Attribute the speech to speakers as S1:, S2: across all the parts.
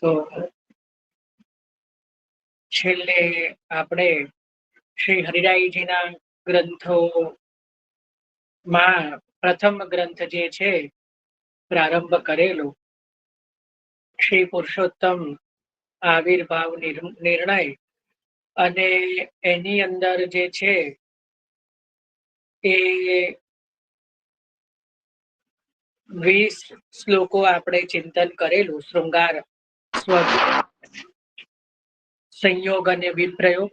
S1: તો છેલ્લે આપણે શ્રી હરિરાયજીના ગ્રંથોમાં પ્રથમ ગ્રંથ જે છે પ્રારંભ કરેલો શ્રી પુરુષોત્તમ આવિર્ભાવ નિર્ણય, અને એની અંદર જે છે એ 20 શ્લોકો આપણે ચિંતન કરેલું. શૃંગાર, સંયોગ અને વિપ્રયોગ,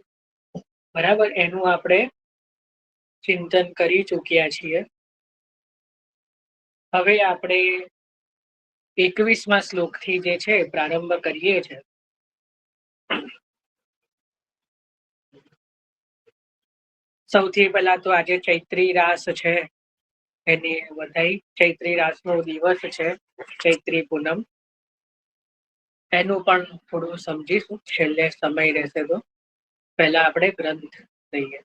S1: બરાબર, એનું આપણે ચિંતન કરી ચૂક્યા છીએ. હવે આપણે 21મા શ્લોકથી જે છે પ્રારંભ કરીએ છીએ. સૌથી પહેલા તો આજે ચૈત્રી રાસ છે, એની વધાઈ. ચૈત્રી રાસનો દિવસ છે, ચૈત્રી પૂનમ. એનું પણ થોડું સમજીશું છેલ્લે સમય રહેશે તો. પહેલા આપણે ગ્રંથ લઈએ.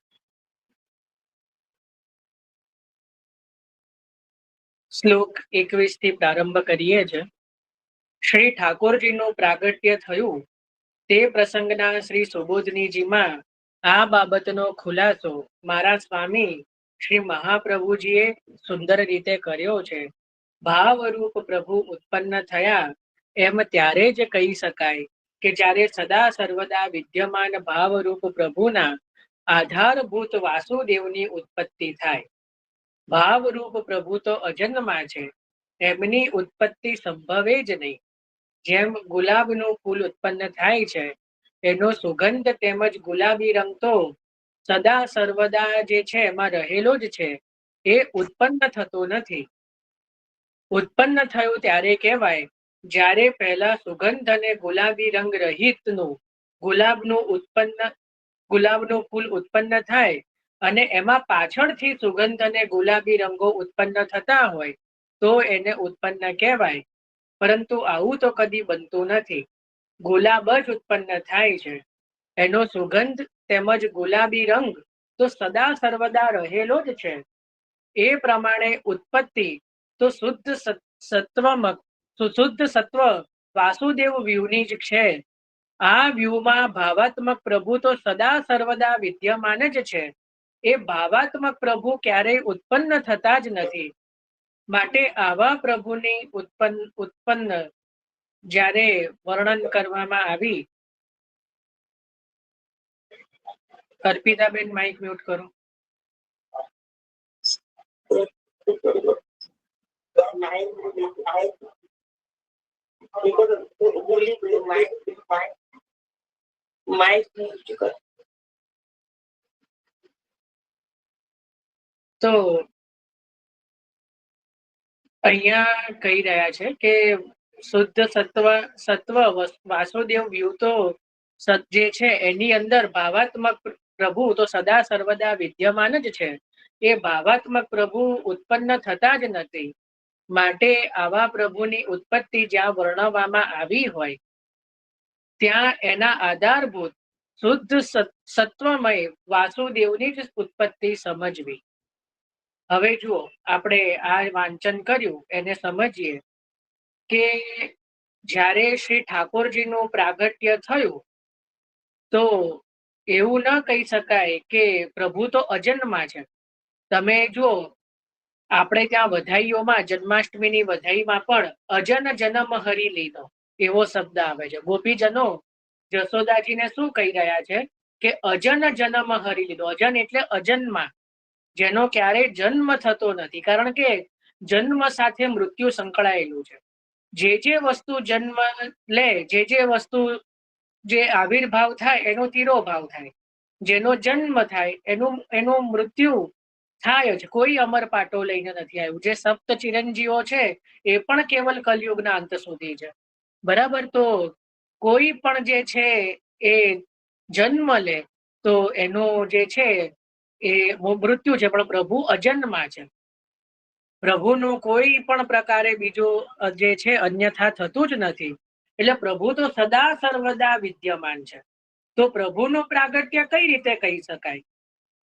S1: શ્લોક 21 થી પ્રારંભ કરીએ છીએ. શ્રી ઠાકોરજીનું પ્રાગટ્ય થયું તે પ્રસંગના શ્રી સુબોધનીજીમાં આ બાબતનો ખુલાસો મારા સ્વામી શ્રી મહાપ્રભુજીએ સુંદર રીતે કર્યો છે. ભાવરૂપ પ્રભુ ઉત્પન્ન થયા એમ ત્યારે જ કહી શકાય કે જ્યારે સદા સર્વદા વિદ્યમાન ભાવરૂપ પ્રભુના આધારભૂત વાસુદેવની ઉત્પત્તિ થાય. ભાવરૂપ પ્રભુ તો અજન્મા છે, એમની ઉત્પત્તિ સંભવે જ નહીં. જેમ ગુલાબનું ફૂલ ઉત્પન્ન થાય છે, એનો સુગંધ તેમજ ગુલાબી રંગ તો સદા સર્વદા જે છે એમાં રહેલો જ છે, એ ઉત્પન્ન થતો નથી. ઉત્પન્ન થયું ત્યારે કહેવાય જ્યારે પહેલા સુગંધ અને ગુલાબી રંગ રહિતનું ગુલાબનું ફૂલ ઉત્પન્ન થાય અને એમાં પાછળથી સુગંધ અને ગુલાબી રંગો ઉત્પન્ન થતા હોય તો એને ઉત્પન્ન કહેવાય. પરંતુ આવું તો કદી બનતું નથી. ગુલાબ જ ઉત્પન્ન થાય છે, એનો સુગંધ તેમજ ગુલાબી રંગ તો સદા સર્વદા રહેલો જ છે. એ પ્રમાણે ઉત્પત્તિ તો શુદ્ધ સત્વ વાસુદેવ વ્યૂહની જ છે. આ વ્યૂહમાં ભાવાત્મક પ્રભુ તો સદા સર્વદા વિદ્યમાન જ છે. એ ભાવાત્મક પ્રભુ ક્યારેય ઉત્પન્ન થતા જ નથી. માટે આવા પ્રભુની ઉત્પન્ન જ્યારે વર્ણન કરવામાં આવી. અર્પિતાબેન માઇક મ્યુટ કરો. તો અહીંયા કહી રહ્યા છે કે શુદ્ધ સત્વ વાસુદેવ વ્યૂહ તો જે છે એની અંદર ભાવાત્મક પ્રભુ તો સદા સર્વદા વિદ્યમાન જ છે. એ ભાવાત્મક પ્રભુ ઉત્પન્ન થતા જ નથી. માટે આવા પ્રભુની ઉત્પત્તિ જ્યાં વર્ણવવામાં આવી હોય ત્યાં એના આધારભૂત શુદ્ધ સત્વમય વાસુદેવની જ ઉત્પત્તિ સમજવી. હવે જુઓ, આપણે આ વાંચન કર્યું એને સમજીએ કે જ્યારે શ્રી ઠાકોરજીનું પ્રાગટ્ય થયું તો એવું ન કહી શકાય કે પ્રભુ તો અજન્મા છે. તમે જુઓ, આપણે ત્યાં વધાઈઓમાં જન્માષ્ટમીની વધાઈમાં પણ અજન જન્મ હરી લીધો એવો શબ્દ આવે છે. ગોપીજનો જશોદાજીને શું કહી રહ્યા છે કે અજન જન્મ હરી લીધો. અજન એટલે અજન્મા, જેનો ક્યારેય જન્મ થતો નથી. કારણ કે જન્મ સાથે મૃત્યુ સંકળાયેલું છે. જે વસ્તુ જન્મ લે, જે વસ્તુ જે આવિર્ભાવ થાય એનો તિરોભાવ થાય. જેનો જન્મ થાય એનું મૃત્યુ થાય જ. કોઈ અમર પાટો લઈને નથી આવ્યું. જે સપ્ત ચિરંજીવો છે એ પણ કેવલ કલયુગના અંત સુધી છે, બરાબર. તો કોઈ પણ જે છે એ જન્મ લે તો એનો જે છે એ મૃત્યુ છે. પણ પ્રભુ અજન્મા છે. પ્રભુનું કોઈ પણ પ્રકારે બીજું જે છે અન્યથા થતું જ નથી. એટલે પ્રભુ તો સદા સર્વદા વિદ્યમાન છે. તો પ્રભુનું પ્રાગટ્ય કઈ રીતે કહી શકાય?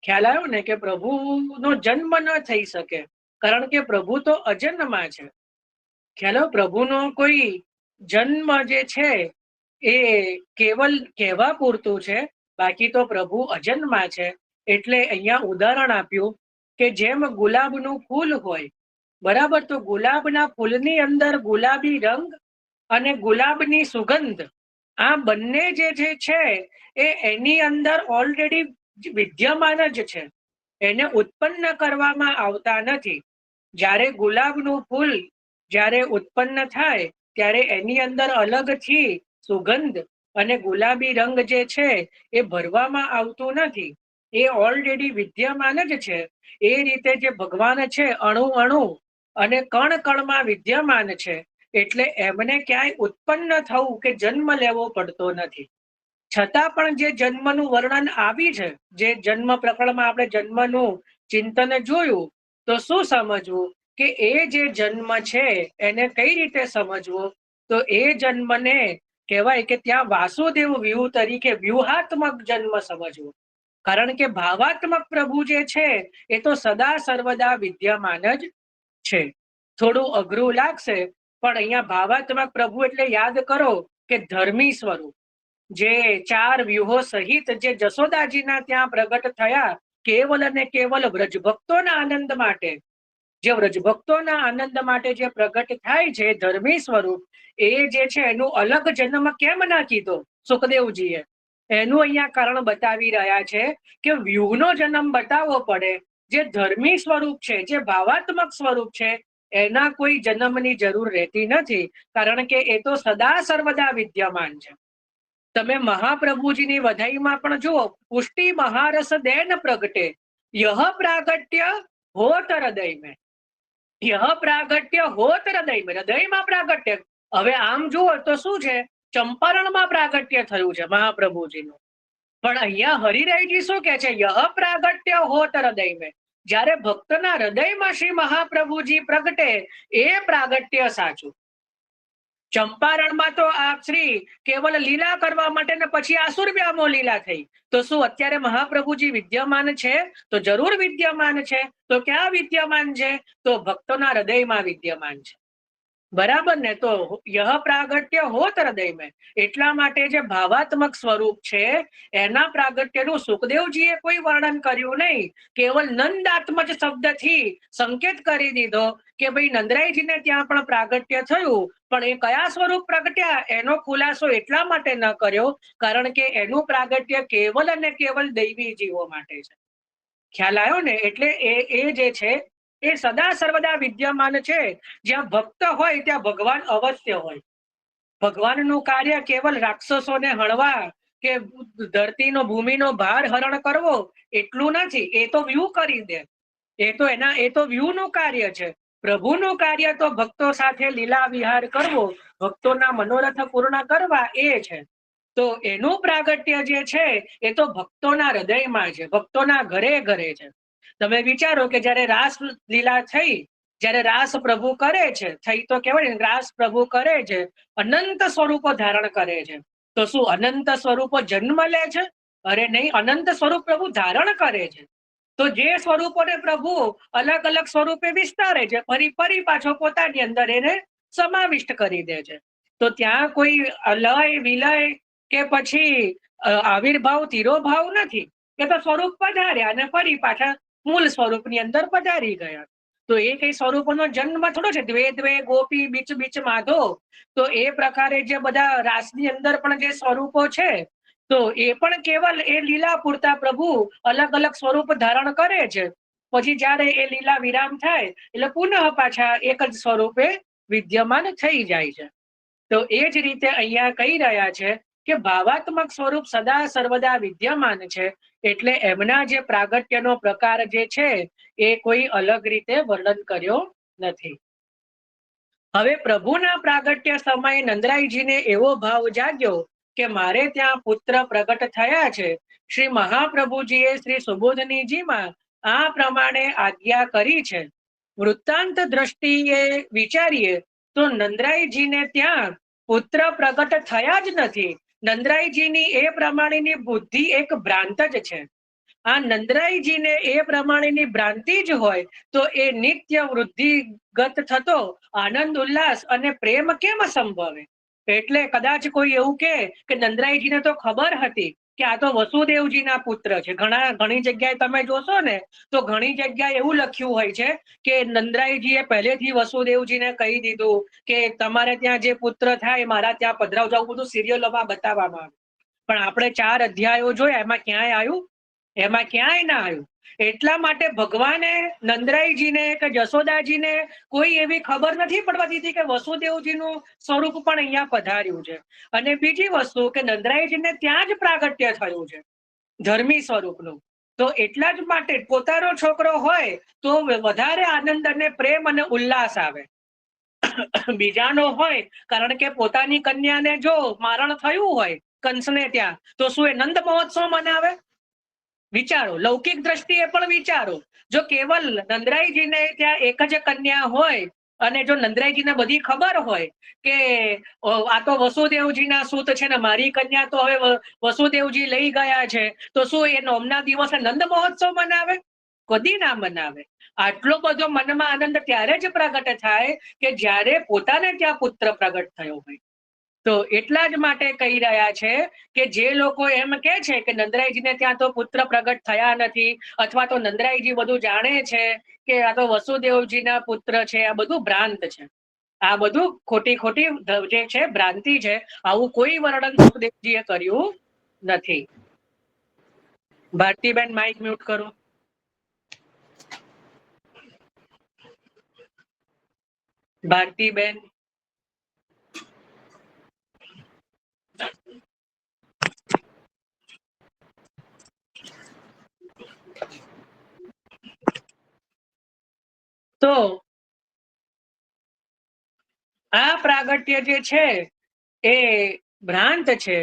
S1: ખ્યાલ આવ્યો ને કે પ્રભુનો જન્મ ન થઈ શકે, કારણ કે પ્રભુ તો અજન્મા છે. ખ્યાલ આવ્યો? પ્રભુનો કોઈ જન્મ જે છે એ કેવલ કહેવા પૂરતું છે, બાકી તો પ્રભુ અજન્મા છે. એટલે અહીંયા ઉદાહરણ આપ્યું કે જેમ ગુલાબનું ફૂલ હોય, બરાબર, તો ગુલાબના ફૂલની અંદર ગુલાબી રંગ અને ગુલાબની સુગંધ, આ બંને જે છે એ એની અંદર ઓલરેડી વિદ્યમાન જ છે, એને ઉત્પન્ન કરવામાં આવતા નથી. જ્યારે ગુલાબનું ફૂલ જ્યારે ઉત્પન્ન થાય ત્યારે એની અંદર અલગથી સુગંધ અને ગુલાબી રંગ જે છે એ ભરવામાં આવતું નથી, એ ઓલરેડી વિદ્યમાન જ છે. એ રીતે જે ભગવાન છે અણુ અણુ અને કણ કણમાં વિદ્યમાન છે, એટલે એમને ક્યાંય ઉત્પન્ન થવું કે જન્મ લેવો પડતો નથી. છતાં પણ જે જન્મનું વર્ણન આવી છે, જે જન્મ પ્રકરણમાં આપણે જન્મનું ચિંતન જોયું, તો શું સમજવું કે એ જે જન્મ છે એને કઈ રીતે સમજવો? તો એ જન્મને કહેવાય કે ત્યાં વાસુદેવ વ્યૂહ તરીકે વ્યૂહાત્મક જન્મ સમજવો. કારણ કે ભાવાત્મક પ્રભુ જે છે એ તો સદા સર્વદા વિદ્યમાન જ છે. થોડું અઘરું લાગશે, પણ અહીંયા ભાવાત્મક પ્રભુ એટલે યાદ કરો કે ધર્મી સ્વરૂપ, જે 4 વ્યુહો સહિત જે જશોદાજીના ત્યાં પ્રગટ થયા કેવલ અને કેવલ વ્રજભક્તોના આનંદ માટે, જે વ્રજભક્તોના આનંદ માટે જે પ્રગટ થાય છે ધર્મી સ્વરૂપ, એ જે છે એનું અલગ જન્મ કેમ ના કીધો સુખદેવજીએ? એનું અહીંયા કારણ બતાવી રહ્યા છે કે વ્યુહનો જન્મ બતાવવો પડે. જે ધર્મી સ્વરૂપ છે, જે ભાવાત્મક સ્વરૂપ છે, એના કોઈ જન્મની જરૂર રહેતી નથી, કારણ કે એ તો સદા સર્વદા વિદ્યમાન છે. તમે મહાપ્રભુજીની વધાઈમાં પણ જુઓ, પુષ્ટિ મહારસ દેન પ્રગટે યહ પ્રાગટ્ય હોત હૃદય મેં, યહ પ્રાગટ્ય હોત હૃદય મેં, હૃદયમાં પ્રાગટ્ય. હવે આમ જુઓ તો શું છે, ચંપારણમાં પ્રાગટ્ય થયું છે મહાપ્રભુજીનું, પણ અહીંયા હરિરાયજી શું કે છે? યહ પ્રાગટ્ય હોત હૃદય મેં. જ્યારે ભક્તના હૃદયમાં શ્રી મહાપ્રભુજી પ્રગટે એ પ્રાગટ્ય સાચું. ચંપારણમાં તો આ શ્રી કેવલ લીલા કરવા માટે ને પછી આસુર વ્યામો લીલા થઈ. તો શું અત્યારે મહાપ્રભુજી વિદ્યમાન છે? તો જરૂર વિદ્યમાન છે. તો ક્યાં વિદ્યમાન છે? તો ભક્તોના હૃદયમાં વિદ્યમાન છે. બરાબર ને? તો યહ પ્રાગટ્ય હોત હૃદય મેં, એટલા માટે જે ભાવાત્મક સ્વરૂપ છે એના પ્રાગટ્યનું સુખદેવજીએ કોઈ વર્ણન કર્યું નહીં, કેવલ નંદાત્મજ શબ્દથી સંકેત કરી દીધો કે ભાઈ નંદરાયજીને ત્યાં પણ પ્રાગટ્ય થયું, પણ એ કયા સ્વરૂપ પ્રગટ્યા એનો ખુલાસો એટલા માટે ન કર્યો કારણ કે એનું પ્રાગટ્ય કેવલ અને કેવલ દૈવી જીવો માટે છે. ખ્યાલ આવ્યો ને? એટલે એ જે છે એ સદા સર્વદા વિદ્યમાન છે. જ્યાં ભક્ત હોય ત્યાં ભગવાન અવશ્ય હોય. ભગવાનનું કાર્ય કેવલ રાક્ષસોને હણવા કે ધરતીનો ભૂમિનો ભાર હરણ કરવો એટલું નથી. એ તો વ્યૂહ કરી દે, એ તો વ્યૂહનું કાર્ય છે. પ્રભુનું કાર્ય તો ભક્તો સાથે લીલા વિહાર કરવો, ભક્તોના મનોરથ પૂર્ણ કરવા, એ છે. તો એનું પ્રાગટ્ય જે છે એ તો ભક્તોના હૃદયમાં છે, ભક્તોના ઘરે ઘરે છે. તમે વિચારો કે જયારે રાસ લીલા થઈ, જયારે રાસ પ્રભુ કરે છે, થઈ તો કહેવાય ને, રાસ પ્રભુ કરે છે, અનંત સ્વરૂપો ધારણ કરે છે. તો શું અનંત સ્વરૂપો જન્મ લે છે? અરે નહીં, અનંત સ્વરૂપ પ્રભુ ધારણ કરે છે. તો જે સ્વરૂપોને પ્રભુ અલગ અલગ સ્વરૂપે વિસ્તારે છે, ફરી પાછો પોતાની અંદર એને સમાવિષ્ટ કરી દે છે. તો ત્યાં કોઈ લય વિલય કે પછી આવિર્ભાવ તિરોભાવ નથી. એ તો સ્વરૂપ પધાર્યા અને ફરી પાછા મૂળ સ્વરૂપની અંદર પધારી ગયા. તો એ કઈ સ્વરૂપોનો જન્મ થોડો છે? દ્વે દ્વે ગોપી બીચ બીચ માધો. તો એ પ્રકારે જે બધા રાસની અંદર પણ જે સ્વરૂપો છે, તો એ પણ કેવલ એ લીલા પૂરતા પ્રભુ અલગ અલગ સ્વરૂપ ધારણ કરે છે. પછી જયારે એ લીલા વિરામ થાય એટલે પુનઃ પાછા એક જ સ્વરૂપે વિદ્યમાન થઈ જાય છે. તો એ જ રીતે અહીંયા કહી રહ્યા છે કે ભાવાત્મક સ્વરૂપ સદા સર્વદા વિદ્યમાન છે, એટલે એમના જે પ્રાગટ્યનો પ્રકાર જે છે એ કોઈ અલગ રીતે વર્ણન કર્યો નથી. હવે પ્રભુના પ્રાગટ્ય સમયે નંદરાયજીને એવો ભાવ જાગ્યો કે મારે ત્યાં પુત્ર પ્રગટ થયા છે. શ્રી મહાપ્રભુજીએ શ્રી સુબોધનીજીમાં આ પ્રમાણે આજ્ઞા કરી છે. વૃત્તાંત દ્રષ્ટિએ વિચારીએ તો નંદરાયજીને ત્યાં પુત્ર પ્રગટ થયા જ નથી. નંદરાયજીની એ પ્રમાણેની બુદ્ધિ એક ભ્રાંત જ છે. આ નંદરાયજીને એ પ્રમાણેની ભ્રાંતિ જ હોય તો એ નિત્ય વૃદ્ધિગત થતો આનંદ ઉલ્લાસ અને પ્રેમ કેમ સંભવે? એટલે કદાચ કોઈ એવું કે નંદરાયજીને તો ખબર હતી કે આ તો વસુદેવજીના પુત્ર છે. ઘણી જગ્યાએ તમે જોશો ને તો ઘણી જગ્યાએ એવું લખ્યું હોય છે કે નંદરાયજીએ પહેલેથી વસુદેવજીને કહી દીધું કે તમારે ત્યાં જે પુત્ર થાય મારા ત્યાં પધરાવજો, આવું બધું સિરિયલોમાં બતાવવામાં આવ્યું. પણ આપણે 4 અધ્યાયો જોયા, એમાં ક્યાંય આવ્યું? એમાં ક્યાંય ના આવ્યું. એટલા માટે ભગવાને નંદરાયજીને કે જશોદાજીને કોઈ એવી ખબર નથી પડવા દીધી કે વસુદેવજીનું સ્વરૂપ પણ અહીંયા પધાર્યું છે. અને બીજી વસ્તુ કે નંદરાયજીને ત્યાં જ પ્રાગટ્ય થયું છે ધર્મી સ્વરૂપનું. તો એટલા જ માટે પોતાનો છોકરો હોય તો વધારે આનંદ અને પ્રેમ અને ઉલ્લાસ આવે. બીજાનો હોય, કારણ કે પોતાની કન્યાને જો મારણ થયું હોય કંસને ત્યાં, તો શું એ નંદ મહોત્સવ મનાવે? વિચારો, લૌકિક દ્રષ્ટિએ પણ વિચારો. જો કેવલ નંદરાયજીને ત્યાં એક જ કન્યા હોય અને જો નંદરાયજીને બધી ખબર હોય કે આ તો વસુદેવજીના સૂત છે ને મારી કન્યા તો હવે વસુદેવજી લઈ ગયા છે, તો શું એ નોમના દિવસે નંદ મહોત્સવ મનાવે? કદી ના મનાવે. આટલો બધો મનમાં આનંદ ત્યારે જ પ્રગટ થાય કે જ્યારે પોતાને ત્યાં પુત્ર પ્રગટ થયો હોય. તો એટલા જ માટે કહી રહ્યા છે કે જે લોકો એમ કે છે કે નંદરાયજીને ત્યાં તો પુત્ર પ્રગટ થયા નથી, અથવા તો નંદરાયજી બધું જાણે છે કે આ તો વસુદેવજીના પુત્ર છે, આ બધું ભ્રાંત છે. આ બધું ખોટી જે છે ભ્રાંતિ છે. આવું કોઈ વર્ણન સુખદેવજીએ કર્યું નથી. ભારતીબેન માઇક મ્યુટ કરો. ભારતીબેન. તો આ પ્રાગટ્ય જે છે એ ભ્રાંત છે.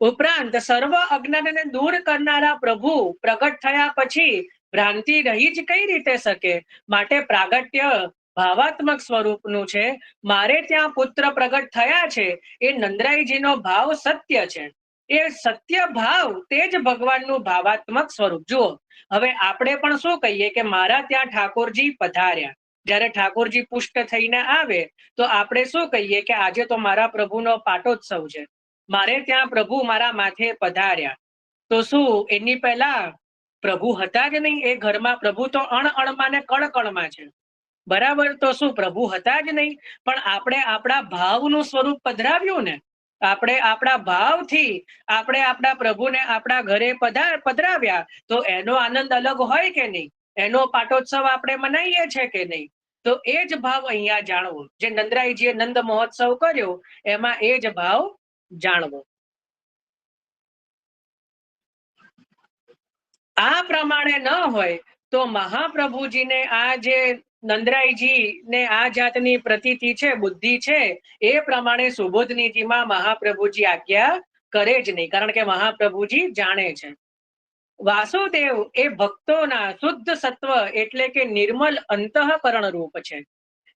S1: ઉપરાંત સર્વ અજ્ઞાનને દૂર કરનારા પ્રભુ પ્રગટ થયા પછી ભ્રાંતિ રહી જ કઈ રીતે શકે? માટે પ્રાગટ્ય ભાવાત્મક સ્વરૂપનું છે. મારે ત્યાં પુત્ર પ્રગટ થયા છે એ નંદરાયજીનો ભાવ સત્ય છે. એ સત્ય ભાવ તે જ ભગવાનનું ભાવાત્મક સ્વરૂપ. જુઓ, હવે આપણે પણ શું કહીએ કે મારા ત્યાં ઠાકોરજી પધાર્યા. જ્યારે ઠાકોરજી પુષ્ટ થઈને આવે તો આપણે શું કહીએ કે આજે તો મારા પ્રભુનો પાટોત્સવ છે, મારે ત્યાં પ્રભુ મારા માથે પધાર્યા. તો શું એની પહેલા પ્રભુ હતા જ નહીં? એ ઘરમાં પ્રભુ તો અણમાં ને કણમાં છે, બરાબર? તો શું પ્રભુ હતા જ નહીં? પણ આપણે આપણા ભાવનું સ્વરૂપ પધરાવ્યું ને. આપણે આપણા ભાવથી આપણે આપણા પ્રભુને આપણા ઘરે પધરાવ્યા, તો એનો આનંદ અલગ હોય કે નહીં? એનો પાટોત્સવ આપણે મનાવીએ છીએ કે નહીં? તો એ જ ભાવ અહીંયા જાણવો. જે નંદરાયજીએ નંદ મહોત્સવ કર્યો એમાં એ જ ભાવ જાણવો. આ પ્રમાણે ન હોય તો મહાપ્રભુજીને આ જે નંદરાયજી ને આ જાતની પ્રતીતિ છે, બુદ્ધિ છે, એ પ્રમાણે સુબોધનીજીમાં મહાપ્રભુજી આજ્ઞા કરે જ નહીં, કારણ કે મહાપ્રભુજી જાણે છે. વાસુદેવ એ ભક્તોના શુદ્ધ સત્વ એટલે કે નિર્મલ અંતઃકરણ રૂપ છે.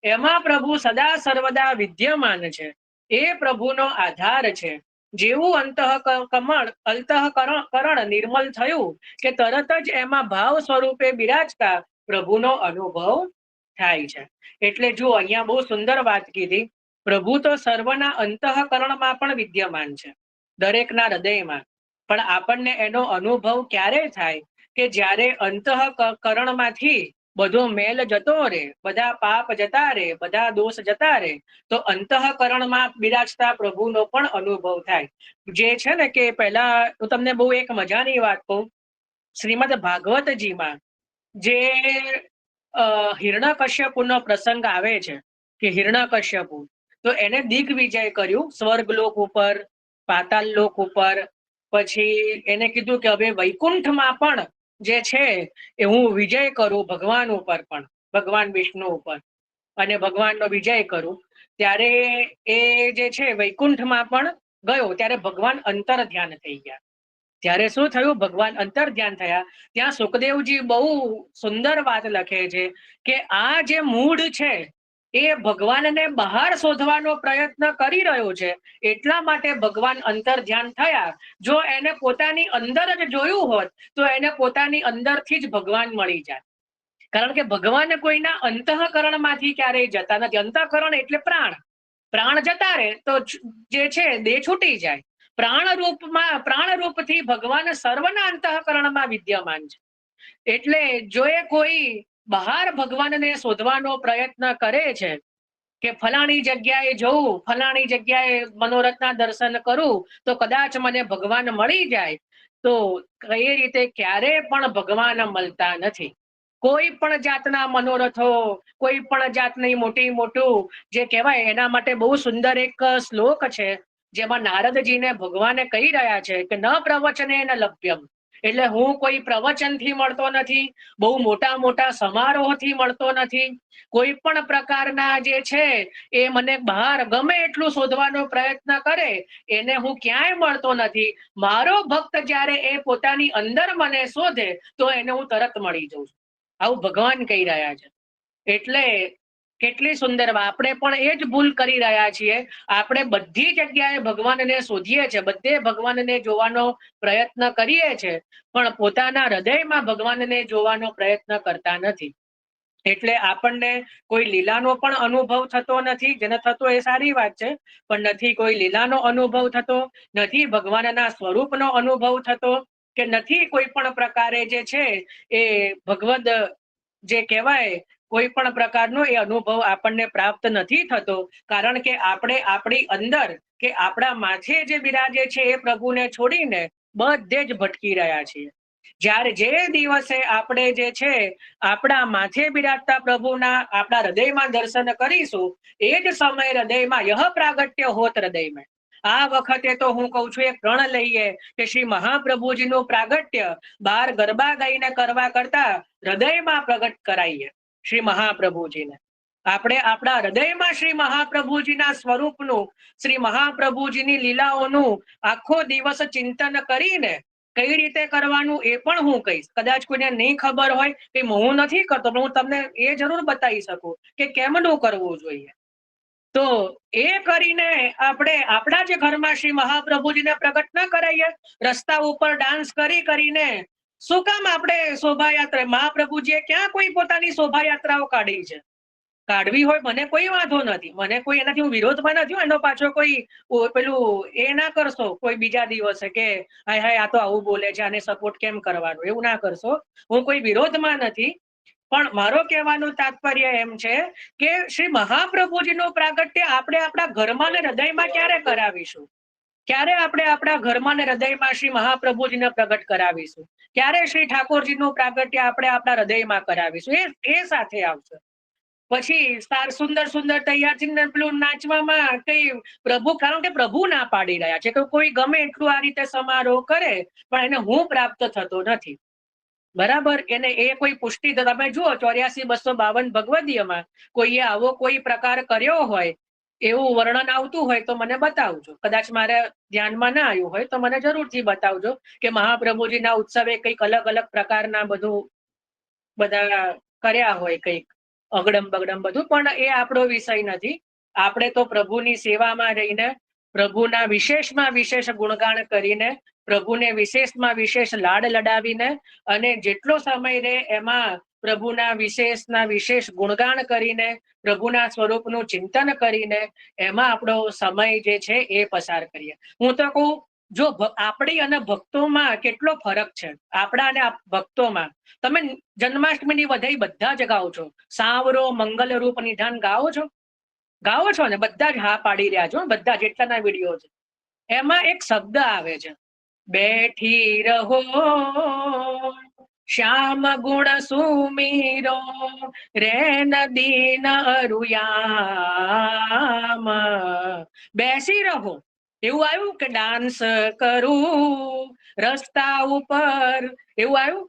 S1: એમાં પ્રભુ સદા સર્વદા વિદ્યમાન છે. એ પ્રભુનો આધાર છે. જેવું અંતઃકરણ નિર્મલ થયું કે તરત જ એમાં ભાવ સ્વરૂપે બિરાજતા પ્રભુનો અનુભવ થાય છે. એટલે જો અહીંયા બહુ સુંદર વાત કીધી. પ્રભુ તો સર્વના અંતઃકરણમાં પણ વિદ્યમાન છે, દરેકના હૃદયમાં. પણ આપણને એનો અનુભવ ક્યારે થાય કે જ્યારે અંતઃકરણમાંથી બધો મેલ જતો રહે, બધા પાપ જતા રહે, બધા દોષ જતા રહે, તો અંતઃકરણમાં બિરાજતા પ્રભુનો પણ અનુભવ થાય. જે છે ને કે પહેલા હું તમને બહુ એક મજાની વાત કહું. શ્રીમદ ભાગવતજીમાં જે હિરણ્યકશ્યપુનો પ્રસંગ આવે છે કે હિરણ્યકશ્યપુ તો એને દિગ્વિજય કર્યું સ્વર્ગલોક ઉપર, પાતાલ લોક ઉપર. પછી એને કીધું કે હવે વૈકુંઠમાં પણ જે છે એ હું વિજય કરું ભગવાન ઉપર, પણ ભગવાન વિષ્ણુ ઉપર, અને ભગવાનનો વિજય કરું. ત્યારે એ જે છે વૈકુંઠમાં પણ ગયો. ત્યારે ભગવાન અંતર ધ્યાન થઈ ગયા. ત્યારે શું થયું? ભગવાન અંતર ધ્યાન થયા. ત્યાં સુખદેવજી બહુ સુંદર વાત લખે છે કે આ જે મૂળ છે એ ભગવાનને બહાર શોધવાનો પ્રયત્ન કરી રહ્યો છે, એટલા માટે ભગવાન અંતર ધ્યાન થયા. જો એને પોતાની અંદર જ જોયું હોત તો એને પોતાની અંદરથી જ ભગવાન મળી જાય. કારણ કે ભગવાન કોઈના અંતઃકરણમાંથી ક્યારેય જતા નથી. અંતઃકરણ એટલે પ્રાણ. પ્રાણ જતા રહે તો જે છે દેહ છૂટી જાય. પ્રાણરૂપથી ભગવાન સર્વના અંતઃકરણમાં વિદ્યમાન છે. એટલે જો એ કોઈ બહાર ભગવાનને શોધવાનો પ્રયત્ન કરે છે કે ફલાણી જગ્યાએ જવું, ફલાણી જગ્યાએ મનોરથના દર્શન કરું તો કદાચ મને ભગવાન મળી જાય, તો કઈ રીતે ક્યારે પણ ભગવાન મળતા નથી. કોઈ પણ જાતના મનોરથો, કોઈ પણ જાતની મોટું જે કહેવાય, એના માટે બહુ સુંદર એક શ્લોક છે જેમાં નારદજીને ભગવાને કહી રહ્યા છે કે ન પ્રવચને ન લભ્યમ, એટલે હું કોઈ પ્રવચનથી મળતો નથી, બહુ મોટા સમારોહથી મળતો નથી, કોઈ પણ પ્રકારના જે છે એ મને બહાર ગમે એટલું શોધવાનો પ્રયત્ન કરે એને હું ક્યાંય મળતો નથી. મારો ભક્ત જ્યારે એ પોતાની અંદર મને શોધે તો એને હું તરત મળી જઉં છું. આવું ભગવાન કહી રહ્યા છે. એટલે કેટલી સુંદર. આપણે પણ એ જ ભૂલ કરી રહ્યા છીએ. આપણે બધી જગ્યાએ ભગવાનને શોધીએ છીએ, બધે ભગવાનને જોવાનો પ્રયત્ન કરીએ છીએ, પણ પોતાના હૃદયમાં ભગવાનને જોવાનો પ્રયત્ન કરતા નથી. એટલે આપણને કોઈ લીલાનો પણ અનુભવ થતો નથી. જેને થતો એ સારી વાત છે, પણ નથી કોઈ લીલાનો અનુભવ થતો, નથી ભગવાનના સ્વરૂપનો અનુભવ થતો, કે નથી કોઈ પણ પ્રકારે જે છે એ ભગવદ જે કહેવાય કોઈ પણ પ્રકારનો એ અનુભવ આપણને પ્રાપ્ત નથી થતો. કારણ કે આપણે આપણી અંદર કે આપણા માથે જે બિરાજે છે એ પ્રભુને છોડીને બધે જ ભટકી રહ્યા છીએ. જ્યારે જે દિવસે આપણે જે છે આપણા માથે બિરાજતા પ્રભુના આપણા હૃદયમાં દર્શન કરીશું, એ જ સમય હૃદયમાં યહ પ્રાગટ્ય હોત હૃદયમાં. આ વખતે તો હું કઉ છું એક પ્રણ લઈએ કે શ્રી મહાપ્રભુજીનું પ્રાગટ્ય બહાર ગરબા ગાઈને કરવા કરતા હૃદયમાં પ્રગટ કરાઈએ શ્રી મહાપ્રભુજીને. આપણે આપણા હૃદયમાં શ્રી મહાપ્રભુજીના સ્વરૂપનું, શ્રી મહાપ્રભુજીની લીલાઓનું આખો દિવસ ચિંતન કરીને કઈ રીતે કરવાનું એ પણ હું કહીશ. કદાચ કોઈને નહીં ખબર હોય કે હું નથી કરતો, પણ હું તમને એ જરૂર બતાવી શકું કે કેમનું કરવું જોઈએ. તો એ કરીને આપણે આપણા જે ઘરમાં શ્રી મહાપ્રભુજીને પ્રગટ ન કરાઈએ, રસ્તા ઉપર ડાન્સ કરીને શું કામ આપણે શોભાયાત્રા, મહાપ્રભુજીએ ક્યાં કોઈ પોતાની શોભાયાત્રાઓ કાઢી છે? કાઢવી હોય મને કોઈ વાંધો નથી, મને કોઈ એનાથી હું વિરોધમાં નથી. એનો પાછો કોઈ પેલું એ ના કરશો કોઈ બીજા દિવસે કે હાય હાય આ તો આવું બોલે છે, આને સપોર્ટ કેમ કરવાનો, એવું ના કરશો. હું કોઈ વિરોધમાં નથી, પણ મારો કહેવાનું તાત્પર્ય એમ છે કે શ્રી મહાપ્રભુજીનું પ્રાગટ્ય આપણે આપણા ઘરમાં ને હૃદયમાં ક્યારે કરાવીશું? ક્યારે આપણે આપણા ઘરમાં ને હૃદયમાં શ્રી મહાપ્રભુજીને પ્રગટ કરાવીશું? ક્યારે શ્રી ઠાકોરજીનું પ્રાગટ્ય આપણે આપણા હૃદયમાં કરાવીશું? એ સાથે આવશે. પછી સુંદર તૈયાર થઈને પેલું નાચવામાં કઈ પ્રભુ, કારણ કે પ્રભુ ના પાડી રહ્યા છે કે કોઈ ગમે એટલું આ રીતે સમારોહ કરે પણ એને હું પ્રાપ્ત થતો નથી. બરાબર? એને એ કોઈ પુષ્ટિ, તમે જુઓ 84-252 ભગવદીયમાં કોઈએ આવો કોઈ પ્રકાર કર્યો હોય, એવું વર્ણન આવતું હોય તો મને બતાવજો. કદાચ મારે ધ્યાનમાં ના આવ્યું હોય તો મને જરૂરથી બતાવજો કે મહાપ્રભુજીના ઉત્સવે કંઈક અલગ પ્રકારના બધા કર્યા હોય, કંઈક અગડમ બગડમ બધું. પણ એ આપણો વિષય નથી. આપણે તો પ્રભુની સેવામાં રહીને પ્રભુના વિશેષમાં વિશેષ ગુણગાન કરીને, પ્રભુને વિશેષમાં વિશેષ લાડ લડાવીને અને જેટલો સમય રહે એમાં પ્રભુના વિશેષ ગુણગાન કરીને, પ્રભુના સ્વરૂપનું ચિંતન કરીને એમાં આપણો સમય જે છે એ પસાર કરીએ. હું તો કહું, જો આપણી અને ભક્તોમાં કેટલો ફરક છે, આપણા અને ભક્તોમાં. તમે જન્માષ્ટમીની વધાઈ બધા જ ગાઓ છો, સાવરો મંગલ રૂપ નિધાન ગાઓ છો ને? બધા જ હા પાડી રહ્યા છો, બધા જેટલાના વિડીયો છે. એમાં એક શબ્દ આવે છે, બેઠી રહો શ્યામ ગુણ સુમીરો રેન દીન અરુયામ. બેસી રહો, એવું આવ્યું કે ડાન્સ કરું રસ્તા ઉપર, એવું આવ્યું?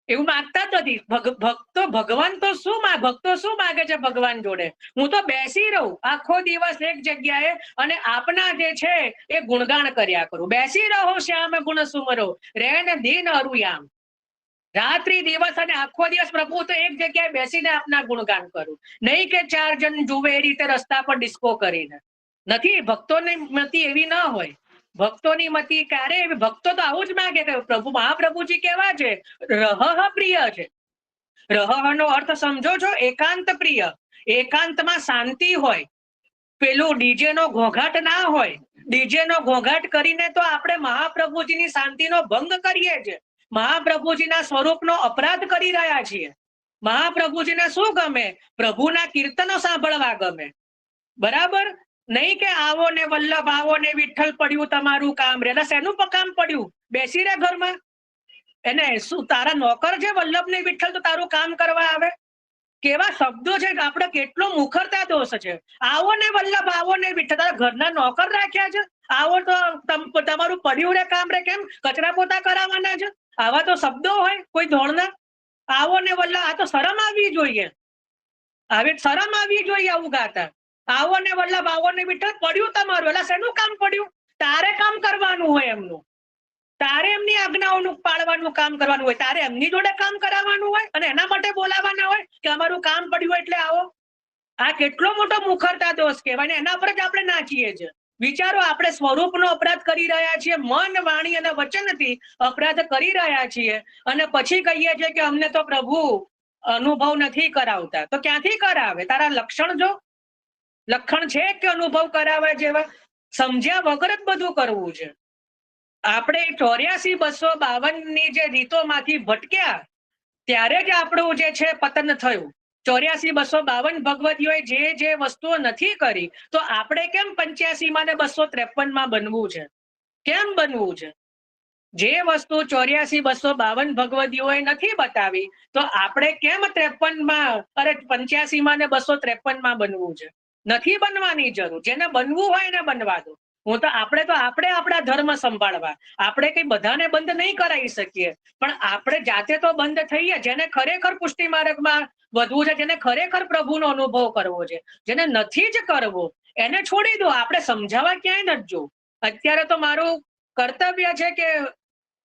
S1: એવું માંગતા જ નથી ભક્તો. ભક્તો શું માગે છે ભગવાન જોડે? હું તો બેસી રહું આખો દિવસ એક જગ્યાએ અને આપના જે છે એ ગુણગાન કર્યા કરું. બેસી રહો શ્યામ ગુણ સુમરો રેન દીન અરુયામ. રાત્રિ દિવસ અને આખો દિવસ પ્રભુ તો એક જગ્યાએ બેસીને આપના ગુણગાન કરું, નહીં કે 4 જણ જુએ એ રીતે રસ્તા પર ડિસ્કો કરીને. નથી, ભક્તોની મતિ એવી ના હોય. ભક્તોની મતિ ક્યારે એવી, ભક્તો તો આવું જ માંગે કે પ્રભુ મહાપ્રભુજી કેવા છે? રહ પ્રિય છે. રહ નો અર્થ સમજો છો? એકાંત પ્રિય. એકાંતમાં શાંતિ હોય, પેલું ડીજે નો ઘોઘાટ ના હોય. ડીજે નો ઘોઘાટ કરીને તો આપણે મહાપ્રભુજીની શાંતિનો ભંગ કરીએ છીએ, મહાપ્રભુજીના સ્વરૂપનો અપરાધ કરી રહ્યા છીએ. મહાપ્રભુજીને શું ગમે? પ્રભુના કીર્તનો સાંભળવા ગમે. બરાબર? નહીં કે આવો ને વલ્લભ, આવો ને વિઠ્ઠલ, પડ્યું તમારું કામ રે. શેનું કામ પડ્યું? બેસી રહે ઘરમાં. એને શું તારા નોકર છે વલ્લભ ને વિઠ્ઠલ, તો તારું કામ કરવા આવે? કેવા શબ્દો છે! આપણે કેટલો મુખરતા દોષ છે. આવો ને વલ્લભ, આવો ને વિઠ્ઠલ, તારા ઘરના નોકર રાખ્યા છે? આવો તો તમારું પડ્યું રે કામ રે, કેમ કચરા પોતા કરાવવાના છે? આવા તો શબ્દો હોય કોઈ ધોળના. આવો ને વલ્લભ, આ તો શરમ આવવી જોઈએ. હવે શરમ આવવી જોઈએ આવું ગાતા. આવો ને વલ્લભ, આવો ને વિઠ્ઠલ, પડ્યું તમારું. એટલે શેનું કામ પડ્યું? તારે કામ કરવાનું હોય એમનું, તારે એમની આજ્ઞાઓનું પાળવાનું કામ કરવાનું હોય, તારે એમની જોડે કામ કરાવવાનું હોય અને એના માટે બોલાવવાના હોય કે અમારું કામ પડ્યું એટલે આવો. આ કેટલો મોટો મુખરતા દોષ કહેવાય ને એના પર જ આપણે નાચીએ છીએ. વિચારો, આપણે સ્વરૂપનો અપરાધ કરી રહ્યા છીએ, મન, વાણી અને વચનથી અપરાધ કરી રહ્યા છીએ અને પછી કહીએ છીએ કે અમને તો પ્રભુ અનુભવ નથી કરાવતા. તો ક્યાંથી કરાવે? તારા લક્ષણ જો. લક્ષણ છે કે અનુભવ કરાવવા જેવા? સમજ્યા વગર જ બધું કરવું છે. આપણે 84,252 ની જે રીતોમાંથી ભટક્યા ત્યારે જ આપણું જે છે પતન થયું. 84,252 ભગવતીઓએ જે વસ્તુઓ નથી કરી, તો આપણે કેમ 85 ને 253 બનવું છે? કેમ બનવું છે? જે વસ્તુ 84,252 ભગવતીઓએ નથી બતાવી, તો આપણે કેમ 53 અરે 85 ને 253 બનવું છે? નથી બનવાની જરૂર. જેને બનવું હોય એને બનવા દો. આપણે આપણા ધર્મ સંભાળવા. આપણે કઈ બધાને બંધ નહીં કરાવી શકીએ, પણ આપણે જાતે તો બંધ થઈએ. જેને ખરેખર પુષ્ટિ માર્ગમાં વધવું છે, જેને ખરેખર પ્રભુનો અનુભવ કરવો છે, જેને નથી જ કરવો, એને છોડી દો. આપણે સમજાવવા ક્યાંય નથી જવું. અત્યારે તો મારું કર્તવ્ય છે કે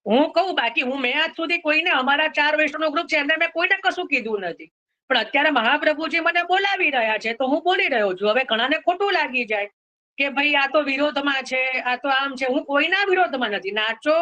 S1: હું કહું, બાકી મેં આજ સુધી કોઈને, અમારા 4 વૈષ્ણવનો ગ્રુપ છે, એમને મેં કોઈને કશું કીધું નથી. પણ અત્યારે મહાપ્રભુજી મને બોલાવી રહ્યા છે તો હું બોલી રહ્યો છું. હવે ઘણાને ખોટું લાગી જાય કે ભાઈ આ તો વિરોધમાં છે, આ તો આમ છે. હું કોઈના વિરોધમાં નથી. નાચો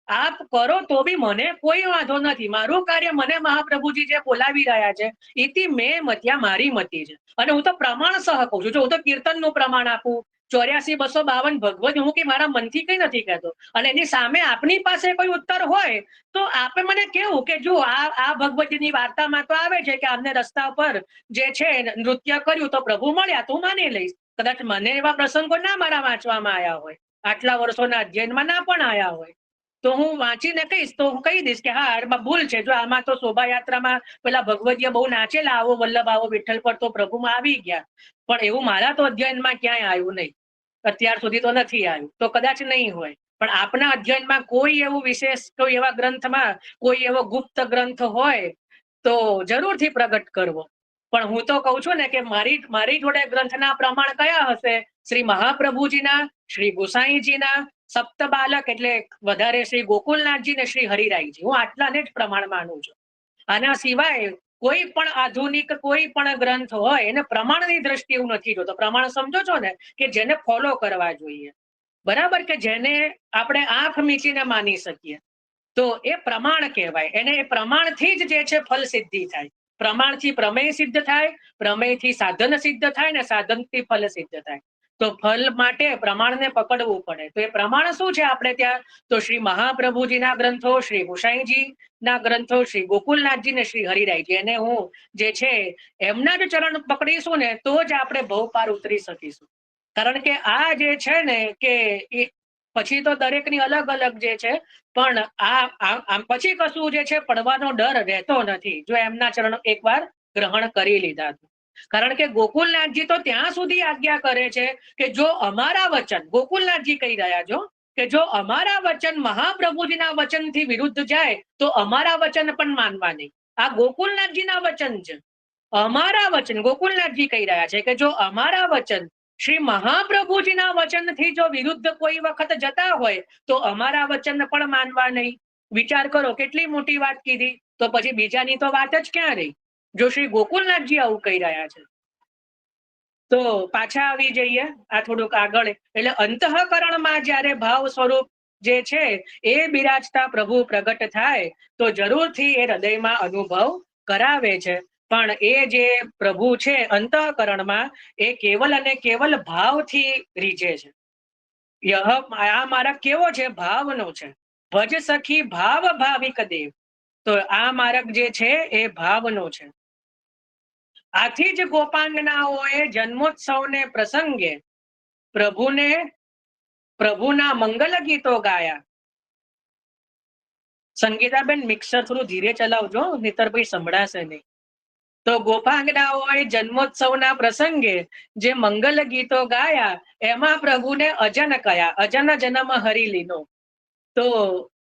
S1: આપ કરો તો બી મને કોઈ વાંધો નથી. મારું કાર્ય, મને મહાપ્રભુજી જે બોલાવી રહ્યા છે, ઇતિ મેં મત્યા, મારી મતી છે. અને હું તો પ્રમાણ સહ કહું છું. જો હું તો કીર્તનનું પ્રમાણ આપું, 84,252 ભગવત, હું કે મારા મનથી કઈ નથી કહેતો. અને એની સામે આપની પાસે કોઈ ઉત્તર હોય તો આપે મને કેવું કે જો આ ભગવતીની વાર્તામાં તો આવે છે કે આમને રસ્તા પર જે છે નૃત્ય કર્યું તો પ્રભુ મળ્યા, તો માની લઈશ. કદાચ મને એવા પ્રસંગો ના મારા વાંચવામાં આવ્યા હોય, આટલા વર્ષોના અધ્યયનમાં ના પણ આવ્યા હોય, તો હું વાંચીને કહીશ, તો હું કહી દઈશ કે હા એમાં ભૂલ છે. જો આમાં તો શોભાયાત્રામાં પેલા ભગવતીએ બહુ નાચેલા, આવો વલ્લભ, આવો વિઠ્ઠલ પર, તો પ્રભુમાં આવી ગયા. પણ એવું મારા તો અધ્યયનમાં ક્યાંય આવ્યું નહીં, અત્યાર સુધી તો નથી આવ્યું. તો કદાચ નહીં હોય, પણ આપના અધ્યયનમાં કોઈ એવું વિશેષ, કોઈ એવા ગ્રંથમાં કોઈ એવો ગુપ્ત ગ્રંથ હોય તો જરૂરથી પ્રગટ કરવો. પણ હું તો કહું છું ને કે મારી જોડે ગ્રંથના પ્રમાણ કયા હશે? શ્રી મહાપ્રભુજીના, શ્રી ગોસાઈજીના, સપ્ત બાલક એટલે વધારે શ્રી ગોકુલનાથજી ને શ્રી હરિરાયજી. હું આટલાને જ પ્રમાણ માનું છું. આના સિવાય કોઈ પણ આધુનિક કોઈ પણ ગ્રંથ હોય એને પ્રમાણની દ્રષ્ટિએ હું નથી જોતો. પ્રમાણ સમજો છો ને કે જેને ફોલો કરવા જોઈએ, બરાબર, કે જેને આપણે આંખ મીચીને માની શકીએ, તો એ પ્રમાણ કહેવાય. એને એ પ્રમાણથી જ જે છે ફલ સિદ્ધિ થાય. પ્રમાણથી પ્રમેય સિદ્ધ થાય, પ્રમેયથી સાધન સિદ્ધ થાય ને સાધનથી ફલ સિદ્ધ થાય. તો ફલ માટે પ્રમાણને પકડવું પડે. તો એ પ્રમાણ શું છે આપણે ત્યાં? તો શ્રી મહાપ્રભુજીના ગ્રંથો, શ્રી ગોસાઈજી ના ગ્રંથો, શ્રી ગોકુલનાથજી ને શ્રી હરિરાયજી. એને હું જે છે એમના જ ચરણ પકડીશું ને તો જ આપણે ભવ પાર ઉતરી શકીશું. કારણ કે આ જે છે ને કે પછી તો દરેકની અલગ અલગ જે છે, પણ આ પછી કશું જે છે પડવાનો ડર રહેતો નથી જો એમના ચરણ એકવાર ગ્રહણ કરી લીધા. કારણ કે ગોકુલનાથજી તો ત્યાં સુધી આજ્ઞા કરે છે કે જો અમારા વચન, ગોકુલનાથજી કહી રહ્યા છો કે જો અમારા વચન મહાપ્રભુજીના વચનથી વિરુદ્ધ જાય તો અમારા વચન પણ માનવા નહીં. આ ગોકુલનાથજીના વચન છે. અમારા વચન, ગોકુલનાથજી કહી રહ્યા છે કે જો અમારા વચન શ્રી મહાપ્રભુજીના વચનથી જો વિરુદ્ધ કોઈ વખત જતા હોય તો અમારા વચન પણ માનવા નહીં. વિચાર કરો કેટલી મોટી વાત કીધી. તો પછી બીજાની તો વાત જ ક્યાં રહી, જો શ્રી ગોકુલનાથજી આવું કહી રહ્યા છે. તો પાછા આવી જઈએ આ થોડુંક આગળ. એટલે અંતઃકરણમાં જ્યારે ભાવ સ્વરૂપ જે છે એ બિરાજતા પ્રભુ પ્રગટ થાય તો જરૂરથી એ હૃદયમાં અનુભવ કરાવે છે. પણ એ જે પ્રભુ છે અંતઃકરણમાં એ કેવલ અને કેવલ ભાવથી રીઝે છે. આ માર્ગ કેવો છે? ભાવનો છે. ભજ સખી ભાવ ભાવિક દેવ. તો આ માર્ગ જે છે એ ભાવનો છે. આથી જ ગોપાંગનાઓએ જન્મોત્સવને પ્રસંગે પ્રભુના મંગલ ગીતો ગાયા. સંગીતાબેન મિક્સર થોડું ધીરે ચલાવજો, નહીતર ભાઈ સંભળાશે નહીં. તો ગોપાંગનાઓએ જન્મોત્સવના પ્રસંગે જે મંગલ ગીતો ગાયા એમાં પ્રભુને અજન કયા. અજન જન્મ હરી લીનો. તો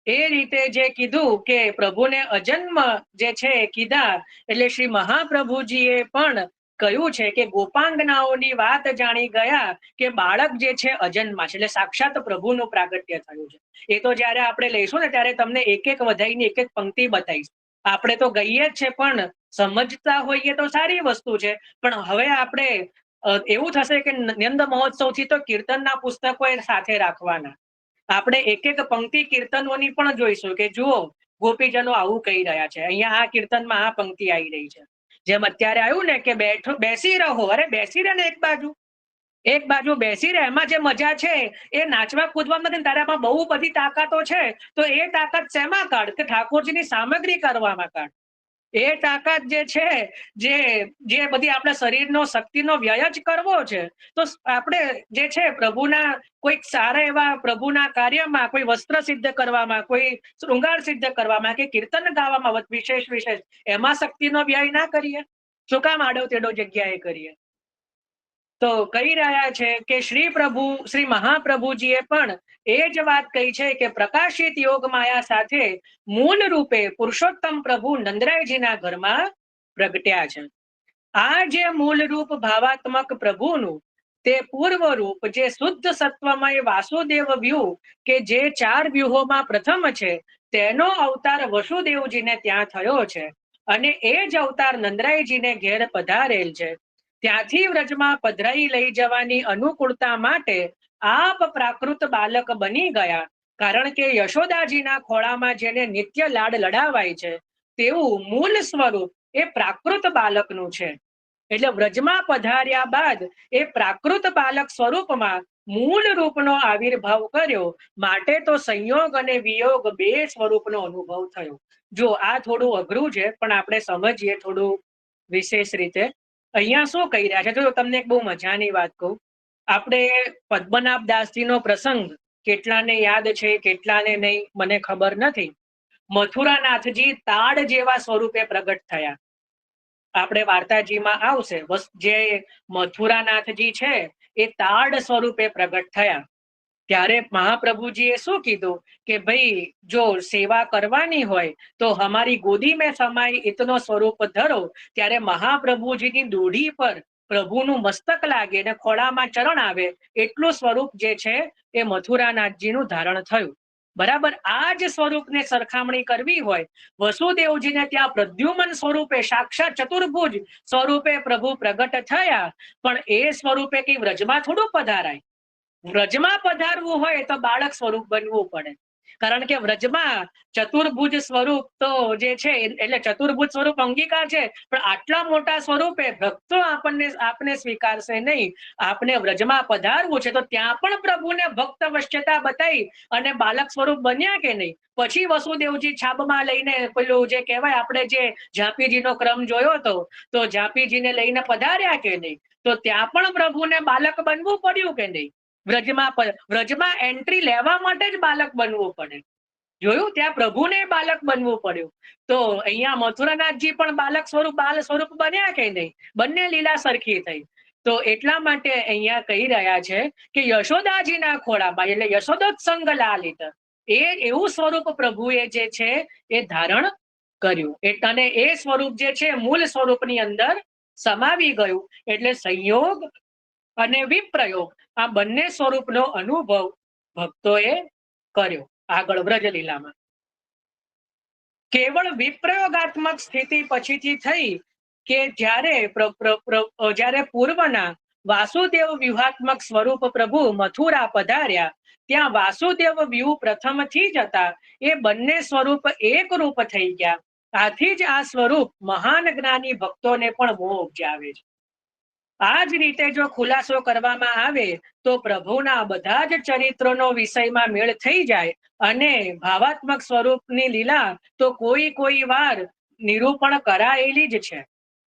S1: એ રીતે જે કીધું કે પ્રભુને અજન્મ જે છે કીધા, એટલે શ્રી મહાપ્રભુજીએ પણ કહ્યું છે કે ગોપાંગનાઓની વાત જાણી ગયા કે બાળક જે છે અજન્મા છે, એટલે સાક્ષાત પ્રભુનું પ્રાગટ્ય થયું છે. એ તો જયારે આપણે લઈશું ને ત્યારે તમને એક એક વધાઈની એક એક પંક્તિ બતાવીશ. આપણે તો ગઈએ જ છે, પણ સમજતા હોઈએ તો સારી વસ્તુ છે. પણ હવે આપણે એવું થશે કે નંદ મહોત્સવથી તો કીર્તનના પુસ્તકો એ સાથે રાખવાના. આપણે એક એક પંક્તિ કીર્તનોની પણ જોઈશું કે જુઓ ગોપીજનો આવું કહી રહ્યા છે. અહીંયા આ કીર્તનમાં આ પંક્તિ આવી રહી છે. જેમ અત્યારે આવ્યું ને કે બેસી રહો. અરે બેસી રહે ને એક બાજુ બેસી રહે. એમાં જે મજા છે એ નાચવા કૂદવામાં નથી. તારામાં બહુ બધી તાકાતો છે, તો એ તાકાત શેમાં કાઢ? કે ઠાકોરજીની સામગ્રી કરવામાં કાઢ. એ તાકાત જે છે, જે બધી આપણા શરીરનો શક્તિનો વ્યય જ કરવો છે, તો આપણે જે છે પ્રભુના કોઈક સારા એવા પ્રભુના કાર્યમાં, કોઈ વસ્ત્ર સિદ્ધ કરવામાં, કોઈ શૃંગાર સિદ્ધ કરવામાં, કે કીર્તન ગાવામાં વિશેષ એમાં શક્તિનો વ્યય ના કરીએ? શું કામ આડો તેડો જગ્યાએ કરીએ? તો કહી રહ્યા છે કે શ્રી મહાપ્રભુજીએ પણ એ જ વાત કહી છે કે પ્રકાશિત યોગ માયા સાથે મૂળ રૂપે પુરુષોત્તમ પ્રભુ નંદરાયજીના ઘરમાં પ્રગટ્યા છે. આ જે મૂળ રૂપ ભાવાત્મક પ્રભુનું તે પૂર્વ રૂપ જે શુદ્ધ સત્વમય વાસુદેવ વ્યૂહ, કે જે 4 વ્યૂહોમાં પ્રથમ છે, તેનો અવતાર વસુદેવજીને ત્યાં થયો છે. અને એ જ અવતાર નંદરાયજીને ઘેર પધારેલ છે. ત્યાંથી વ્રજમાં પધરાઈ લઈ જવાની અનુકૂળતા માટે આપ પ્રાકૃત બાલક બની ગયા. કારણ કે યશોદાજીના ખોળામાં જેને નિત્ય લાડ લડાવાય છે, તેવું મૂળ સ્વરૂપ એ પ્રાકૃત બાલકનું છે. એટલે વ્રજમાં પધાર્યા બાદ એ પ્રાકૃત બાલક સ્વરૂપમાં મૂળ રૂપનો આવિર્ભાવ કર્યો. માટે તો સંયોગ અને વિયોગ બે સ્વરૂપનો અનુભવ થયો. જો આ થોડું અઘરું છે, પણ આપણે સમજીએ થોડું વિશેષ રીતે. અહીંયા શું કહી રહ્યા છે? જો તમને એક બહુ મજાની વાત કહું. આપણે પદ્મનાભ દાસજીનો પ્રસંગ કેટલાને યાદ છે, કેટલાને નહીં, મને ખબર નથી. મથુરાનાથજી તાડ જેવા સ્વરૂપે પ્રગટ થયા. આપણે વાર્તાજીમાં આવશે. જે મથુરાનાથજી છે એ તાડ સ્વરૂપે પ્રગટ થયા. ત્યારે મહાપ્રભુજીએ શું કીધું કે ભાઈ જો સેવા કરવાની હોય તો હમારી ગોદી મેં સમાય ઇતનો સ્વરૂપ ધરો. ત્યારે મહાપ્રભુજીની દોઢી પર પ્રભુનું મસ્તક લાગે અને ખોળામાં ચરણ આવે એટલું સ્વરૂપ જે છે એ મથુરાનાથજીનું ધારણ થયું. બરાબર. આ જ સ્વરૂપને સરખામણી કરવી હોય, વસુદેવજીને ત્યાં પ્રદ્યુમન સ્વરૂપે સાક્ષાત ચતુર્ભુજ સ્વરૂપે પ્રભુ પ્રગટ થયા. પણ એ સ્વરૂપે કઈ વ્રજમાં થોડું પધારાય. વ્રજમાં પધારવું હોય તો બાળક સ્વરૂપ બનવું પડે. કારણ કે વ્રજમાં ચતુર્ભુજ સ્વરૂપ તો જે છે, એટલે ચતુર્ભુજ સ્વરૂપ અંગીકાર છે, પણ આટલા મોટા સ્વરૂપે ભક્તો આપને સ્વીકારશે નહીં. આપને વ્રજમાં પધારવું છે તો ત્યાં પણ પ્રભુને ભક્ત વશ્યતા બતાવી અને બાલક સ્વરૂપ બન્યા કે નહીં. પછી વસુદેવજી છાબમાં લઈને પેલું જે કહેવાય, આપણે જે ઝાંપીજીનો ક્રમ જોયો હતો, તો ઝાંપીજીને લઈને પધાર્યા કે નહીં. તો ત્યાં પણ પ્રભુને બાલક બનવું પડ્યું કે નહીં. વ્રજમાં એન્ટ્રી લેવા માટે જ બાલક બનવું પડે. જોયું, ત્યાં પ્રભુને બાલક બનવું પડ્યું. તો અહીંયા મથુરાનાથજી પણ બાલક સ્વરૂપ બાલ સ્વરૂપ બન્યા કે નહીં. બંને લીલા સરખી થઈ. તો એટલા માટે અહીંયા કહી રહ્યા છે કે યશોદાજીના ખોળામાં, એટલે યશોદોત્સંગ લાલિત, એ એવું સ્વરૂપ પ્રભુએ જે છે એ ધારણ કર્યું. અને એ સ્વરૂપ જે છે મૂળ સ્વરૂપની અંદર સમાવી ગયું. એટલે સંયોગ અને વિપ્રયોગ આ બંને સ્વરૂપનો અનુભવ ભક્તોએ કર્યો. આગળ વ્રજલીલામાં કેવળ વિપ્રયોગાત્મક સ્થિતિ પછીથી થઈ કે જ્યારે પૂર્વના વાસુદેવ વ્યૂહાત્મક સ્વરૂપ પ્રભુ મથુરા પધાર્યા, ત્યાં વાસુદેવ વ્યૂહ પ્રથમથી જ હતા. એ બંને સ્વરૂપ એક રૂપ થઈ ગયા આથી જ આ સ્વરૂપ મહાન જ્ઞાની ભક્તોને પણ મોહ ઉપજાવે છે. આ જ રીતે જો ખુલાસો કરવામાં આવે તો પ્રભુના બધા જ ચરિત્રોનો વિષયમાં મેળ થઈ જાય અને ભાવાત્મક સ્વરૂપની લીલા તો કોઈ વાર નિરૂપણ કરાયેલી જ છે.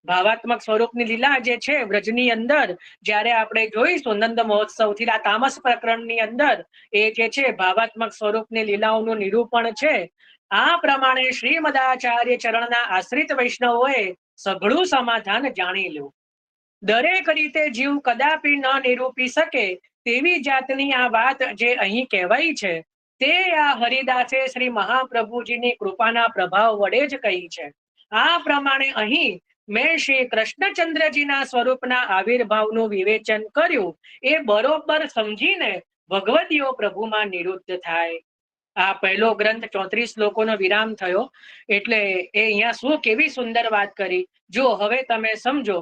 S1: ભાવાત્મક સ્વરૂપની લીલા જે છે વ્રજની અંદર, જ્યારે આપણે જોઈશું નંદ મહોત્સવથી આ તામસ પ્રકરણની અંદર એ જે છે ભાવાત્મક સ્વરૂપની લીલાઓનું નિરૂપણ છે. આ પ્રમાણે શ્રીમદાચાર્ય ચરણના આશ્રિત વૈષ્ણવોએ સઘળું સમાધાન જાણી લ્યું. દરેક રીતે જીવ કદાપી ન નિરૂપી શકે તેવી જાતની આ વાત જે અહીં કહેવાય છે તે આ હરિદાસે શ્રી મહાપ્રભુજીની કૃપાના પ્રભાવ વડે જ કહી છે. આ પ્રમાણે અહીં મેં શ્રી કૃષ્ણચંદ્રજીના સ્વરૂપના આવિર્ભાવનું વિવેચન કર્યું એ બરોબર સમજીને ભગવતીઓ પ્રભુમાં નિરુદ્ધ થાય. આ પહેલો ગ્રંથ 34 શ્લોકોનો વિરામ થયો. એટલે એ અહીંયા શું કેવી સુંદર વાત કરી. જો હવે તમે સમજો,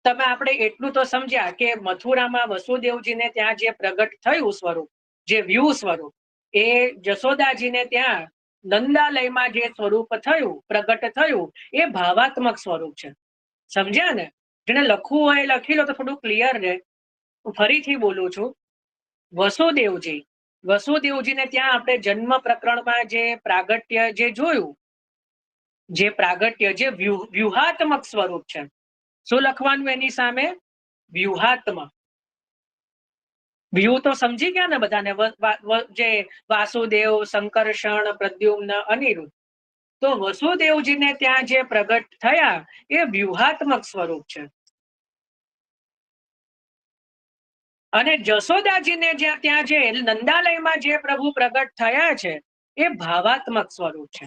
S1: તમે આપણે એટલું તો સમજ્યા કે મથુરામાં વસુદેવજીને ત્યાં જે પ્રગટ થયું સ્વરૂપ, જે વ્યૂ સ્વરૂપ, એ જશોદાજીને ત્યાં નંદાલયમાં જે સ્વરૂપ થયું, પ્રગટ થયું, એ ભાવાત્મક સ્વરૂપ છે. સમજ્યા ને? જેને લખવું હોય લખી લો તો થોડું ક્લિયર રહે. હું ફરીથી બોલું છું. વસુદેવજીને ત્યાં આપણે જન્મ પ્રકરણમાં જે પ્રાગટ્ય જે જોયું, જે પ્રાગટ્ય જે વ્યૂહાત્મક સ્વરૂપ છે. શું લખવાનું એની સામે? વ્યૂહાત્મક. વ્યૂ તો સમજી ગયા ને બધાને? જે વાસુદેવ, સંકર્ષણ, પ્રદ્યુમ્ન, અનિરુદ્ધ. તો વસુદેવજીને ત્યાં જે પ્રગટ થયા એ વ્યૂહાત્મક સ્વરૂપ છે. અને જશોદાજીને ત્યાં જે નંદાલયમાં જે પ્રભુ પ્રગટ થયા છે એ ભાવાત્મક સ્વરૂપ છે.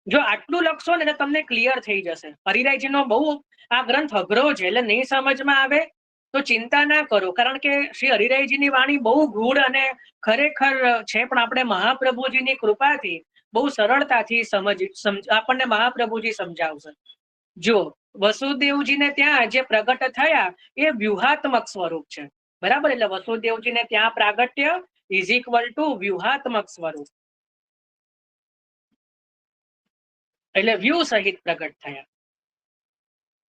S1: જો આટલું લખશો ને તો તમને ક્લિયર થઈ જશે. હરિરાયજીનો બહુ આ ગ્રંથ અઘરો છે, એટલે નહીં સમજમાં આવે તો ચિંતા ના કરો, કારણ કે શ્રી હરિરાયજીની વાણી બહુ ગૂઢ અને ખરેખર છે, પણ આપણે મહાપ્રભુજીની કૃપાથી બહુ સરળતાથી આપણને મહાપ્રભુજી સમજાવશે. જો વસુદેવજીને ત્યાં જે પ્રગટ થયા એ વ્યૂહાત્મક સ્વરૂપ છે, બરાબર? એટલે વસુદેવજીને ત્યાં પ્રાગટ્ય ઇઝ ઇક્વલ ટુ વ્યૂહાત્મક સ્વરૂપ, એટલે વ્યૂ સહિત પ્રગટ થયા.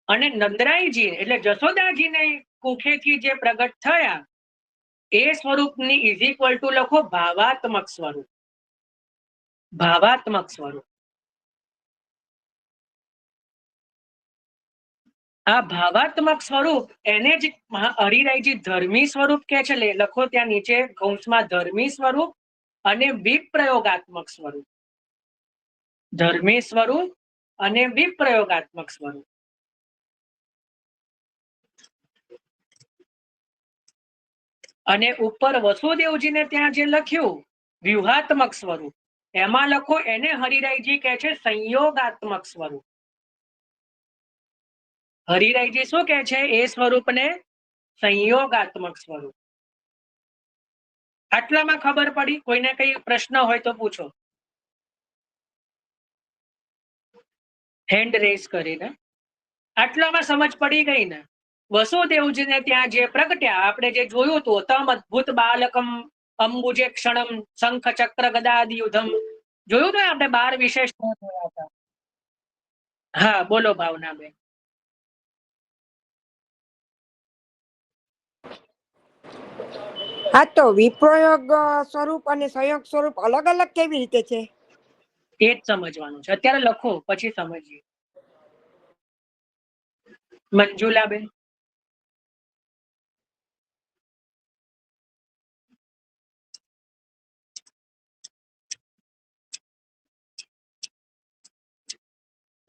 S1: અને નંદરાયજી એટલે જશોદાજીને કુખેથી જે પ્રગટ થયા એ સ્વરૂપની ઇઝ ઇક્વલ ટુ લખો ભાવાત્મક સ્વરૂપ. ભાવાત્મક સ્વરૂપ. આ ભાવાત્મક સ્વરૂપ એને જ હરિરાયજી ધર્મી સ્વરૂપ કે છે. લખો ત્યાં નીચે કૌંસમાં ધર્મી સ્વરૂપ અને વિપ્રયોગાત્મક સ્વરૂપ. ધર્મી સ્વરૂપ અને વિપ્રયોગાત્મક સ્વરૂપ. અને ઉપર વસુદેવજીને ત્યાં જે લખ્યું વ્યૂહાત્મક સ્વરૂપ, એમાં લખો એને હરિરાયજી કહે છે સંયોગાત્મક સ્વરૂપ. હરિરાયજી શું કહે છે? એ સ્વરૂપને સંયોગાત્મક સ્વરૂપ. આટલામાં ખબર પડી? કોઈને કઈ પ્રશ્ન હોય તો પૂછો. હેન્ડ રેઝ કરીને. આટલામાં સમજ પડી ગઈ ને? વસુદેવજીને ત્યાં જે પ્રગટ્યા, આપણે જે જોયું હતું તમ અદ્ભુત બાલકમ અંબુજે ક્ષણમ શંખ ચક્ર ગદાદિ યુધમ, જોયું હતું આપણે 12 વિશેષ જોયા હતા. હા બોલો ભાવનાબેન.
S2: હા, તો વિપ્રયોગ સ્વરૂપ અને સંયોગ સ્વરૂપ અલગ અલગ કેવી રીતે છે
S1: એ જ સમજવાનું છે. અત્યારે લખો પછી સમજીએ. મંજુલાબેન.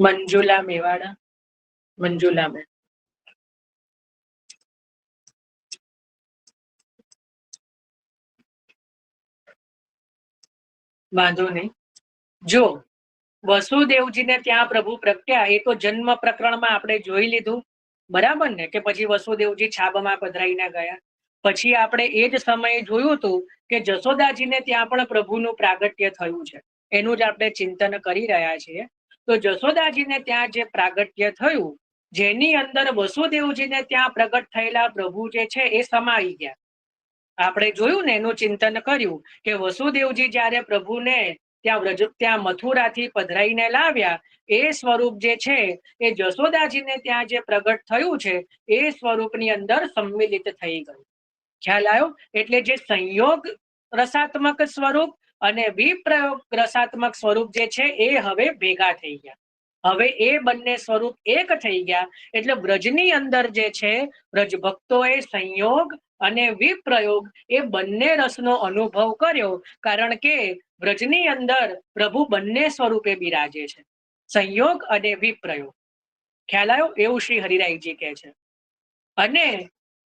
S1: મંજુલા મેવાડા. મંજુલાબેન. વાંધો નહીં. જો વસુદેવજીને ત્યાં પ્રભુ પ્રગટ્યા એ તો જન્મ પ્રકરણમાં આપણે જોઈ લીધું, બરાબર ને? કે પછી વસુદેવજી છાબમાં પધરાઈને ગયા. પછી આપણે એ જ સમયે જોયું હતું કે જશોદાજીને ત્યાં પણ પ્રભુનું પ્રાગટ્ય થયું છે. એનું જ આપણે ચિંતન કરી રહ્યા છીએ. તો જશોદાજીને ત્યાં જે પ્રાગટ્ય થયું, જેની અંદર વસુદેવજીને ત્યાં પ્રગટ થયેલા પ્રભુ જે છે એ સમાઈ ગયા. આપણે જોયું ને, એનું ચિંતન કર્યું કે વસુદેવજી જ્યારે પ્રભુને ત્યાં મથુરાથી પધરાઈને લાવ્યા એ સ્વરૂપ જે છે એ જશોદાજીને ત્યાં જે પ્રગટ થયું છે એ સ્વરૂપની અંદર સંમિલિત થઈ ગયું. ખ્યાલ આવ્યો? એટલે જે સંયોગ રસાત્મક સ્વરૂપ અને વિપ્રયોગ રસાત્મક સ્વરૂપ જે છે એ હવે ભેગા થઈ ગયા. હવે એ બંને સ્વરૂપ એક થઈ ગયા એટલે વ્રજની અંદર જે છે વ્રજ ભક્તોએ સંયોગ અને વિપ્રયોગ એ બંને રસનો અનુભવ કર્યો, કારણ કે વ્રજની અંદર પ્રભુ બંને સ્વરૂપે બિરાજે છે, સંયોગ અને વિપ્રયોગ. ખ્યાલ આવ્યો? એવું શ્રી હરિરાયજી કહે છે. અને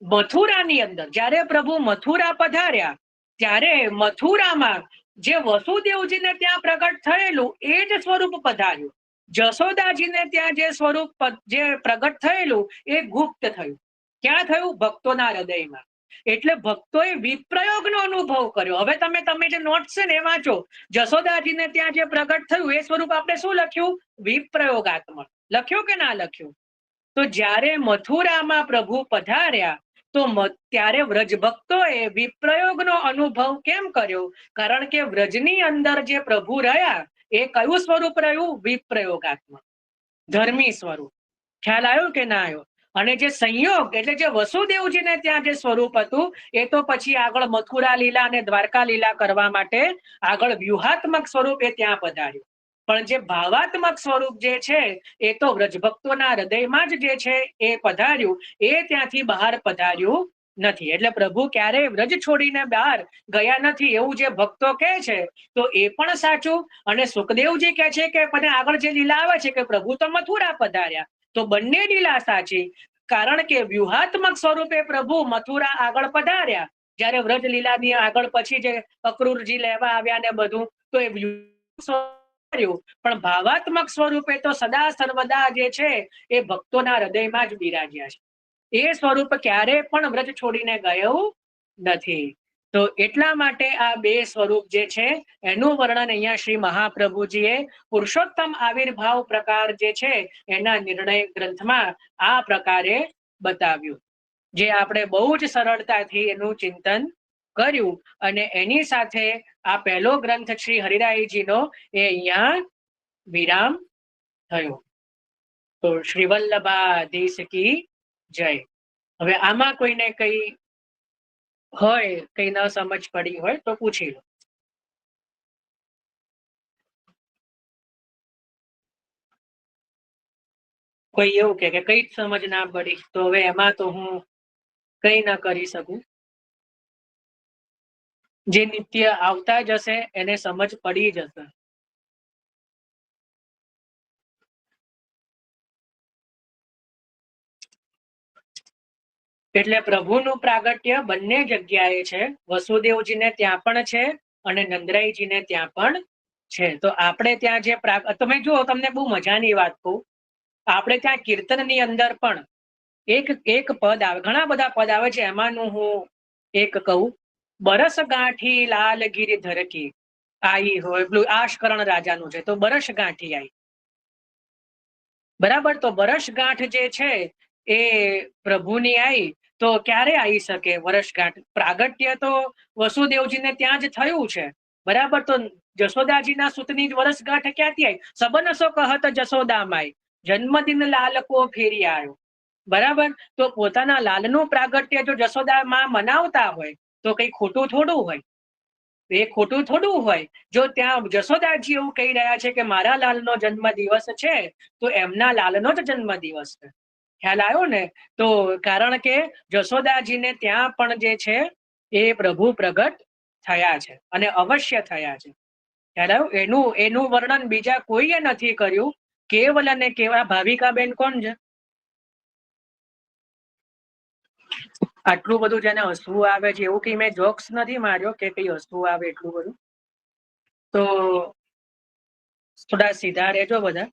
S1: મથુરાની અંદર જ્યારે પ્રભુ મથુરા પધાર્યા ત્યારે મથુરામાં જે વસુદેવજીને ત્યાં પ્રગટ થયેલું એ જ સ્વરૂપ પધાર્યું. જશોદાજીને ત્યાં જે સ્વરૂપ જે પ્રગટ થયેલું એ ગુપ્ત થયું. ક્યાં થયું? ભક્તોના હૃદયમાં. એટલે ભક્તોએ વિપ્રયોગનો અનુભવ કર્યો. હવે તમે જે નોટ્સ છે ને એ વાંચો. જશોદાજીને ત્યાં જે પ્રગટ થયું એ સ્વરૂપ આપણે શું લખ્યું? વિપ્રયોગાત્મક લખ્યું કે ના લખ્યું? તો જ્યારે મથુરામાં પ્રભુ પધાર્યા તો ત્યારે વ્રજ ભક્તોએ વિપ્રયોગનો અનુભવ કેમ કર્યો? કારણ કે વ્રજની અંદર જે પ્રભુ રહ્યા એ કયું સ્વરૂપ રહ્યું? વિપ્રયોગાત્મક, ધર્મી સ્વરૂપ. ખ્યાલ આવ્યો કે ના આવ્યો? અને જે સંયોગ એટલે જે વસુદેવજીને ત્યાં જે સ્વરૂપ હતું એ તો પછી આગળ મથુરા લીલા અને દ્વારકા લીલા કરવા માટે આગળ વ્યૂહાત્મક સ્વરૂપ એ ત્યાં પધાર્યું. પણ જે ભાવાત્મક સ્વરૂપ જે છે એ તો વ્રજભક્તોના હૃદયમાં જ જે છે એ પધાર્યું, એ ત્યાંથી બહાર પધાર્યું નથી. એટલે પ્રભુ ક્યારેય વ્રજ છોડીને બહાર ગયા નથી એવું જે ભક્તો કહે છે તો એ પણ સાચું. અને સુખદેવજી કહે છે કે આગળ જે લીલા આવે છે કે પ્રભુ તો મથુરા પધાર્યા, તો બંને લીલા સાચી. કારણ કે વ્યૂહાત્મક સ્વરૂપે પ્રભુ મથુરા આગળ પધાર્યા, જ્યારે વ્રજ લીલાની આગળ પછી જે અક્રૂરજી લેવા આવ્યા ને બધું, તો એ પણ ભાવાત્મક સ્વરૂપે તો સદા સર્વદા જે છે એ ભક્તોના હૃદયમાં જ બિરાજ્યા છે. એ સ્વરૂપ ક્યારે પણ વ્રજ છોડીને ગયું નથી. તો એટલા માટે આ બે સ્વરૂપ જે છે એનું વર્ણન અહીંયા શ્રી મહાપ્રભુજીએ પુરુષોત્તમ આવિર્ભાવ પ્રકાર જે છે એના નિર્ણય ગ્રંથમાં આ પ્રકારે બતાવ્યું, જે આપણે બહુ જ સરળતાથી એનું ચિંતન કર્યું. અને એની સાથે આ પહેલો ગ્રંથ શ્રી હરિરાયજીનો એ અહીંયા વિરામ થયો. તો શ્રી વલ્લભાધીશ કી જય. હવે આમાં કોઈને કઈ હોય, કઈ ન સમજ પડી હોય તો પૂછી લો. કોઈ એવું કે કઈ જ સમજ ના પડી તો હવે એમાં તો હું કઈ ના કરી શકું. જે નિત્ય આવતા જશે એને સમજ પડી જશે. એટલે પ્રભુનું પ્રાગટ્ય બંને જગ્યાએ છે. વસુદેવજીને ત્યાં પણ છે અને નંદરાયજીને ત્યાં પણ છે. તો આપણે ત્યાં જે તમે જુઓ, તમને બહુ મજાની વાત કહું. આપણે ત્યાં કીર્તનની અંદર પણ એક પદ આવે, ઘણા બધા પદ આવે છે, એમાંનું હું એક કહું. બરસ ગાંઠી લાલ ગિરિધર કી આઈ હોય, પેલું આશકરણ રાજાનું છે. તો બરસ ગાંઠી આઈ, બરાબર. તો બરસ ગાંઠ જે છે એ પ્રભુની આવી તો ક્યારે આવી શકે વર્ષગાંઠ? પ્રાગટ્ય તો વસુદેવજીને ત્યાં જ થયું છે, બરાબર. તો જશોદાજીના સુતની જ વર્ષગાંઠ ક્યાંથી આવી? સબનસો કહત જશોદામાઈ જન્મદિન લાલકો ફેરી આવ્યો, બરાબર. તો પોતાના લાલનું પ્રાગટ્ય જો જશોદામાં મનાવતા હોય તો કઈ ખોટું થોડું હોય? એ ખોટું થોડું હોય. જો ત્યાં જશોદાજી એવું કહી રહ્યા છે કે મારા લાલનો જન્મ દિવસ છે તો એમના લાલનો જ જન્મ દિવસ છે. ખ્યાલ આવ્યો ને? તો કારણ કે જશોદાજીને ત્યાં પણ જે છે એ પ્રભુ પ્રગટ થયા છે અને અવશ્ય થયા છે. ખ્યાલ આવ્યો? એનું વર્ણન બીજા કોઈએ નથી કર્યું. કેવલ અને કેવા ભાવિકાબેન કોણ છે? આટલું બધું જેને હસવું આવે છે, એવું કઈ મેં જોક્સ નથી માર્યો કે કઈ હસવું આવે એટલું બધું. તો થોડા સીધા રહેજો બધા,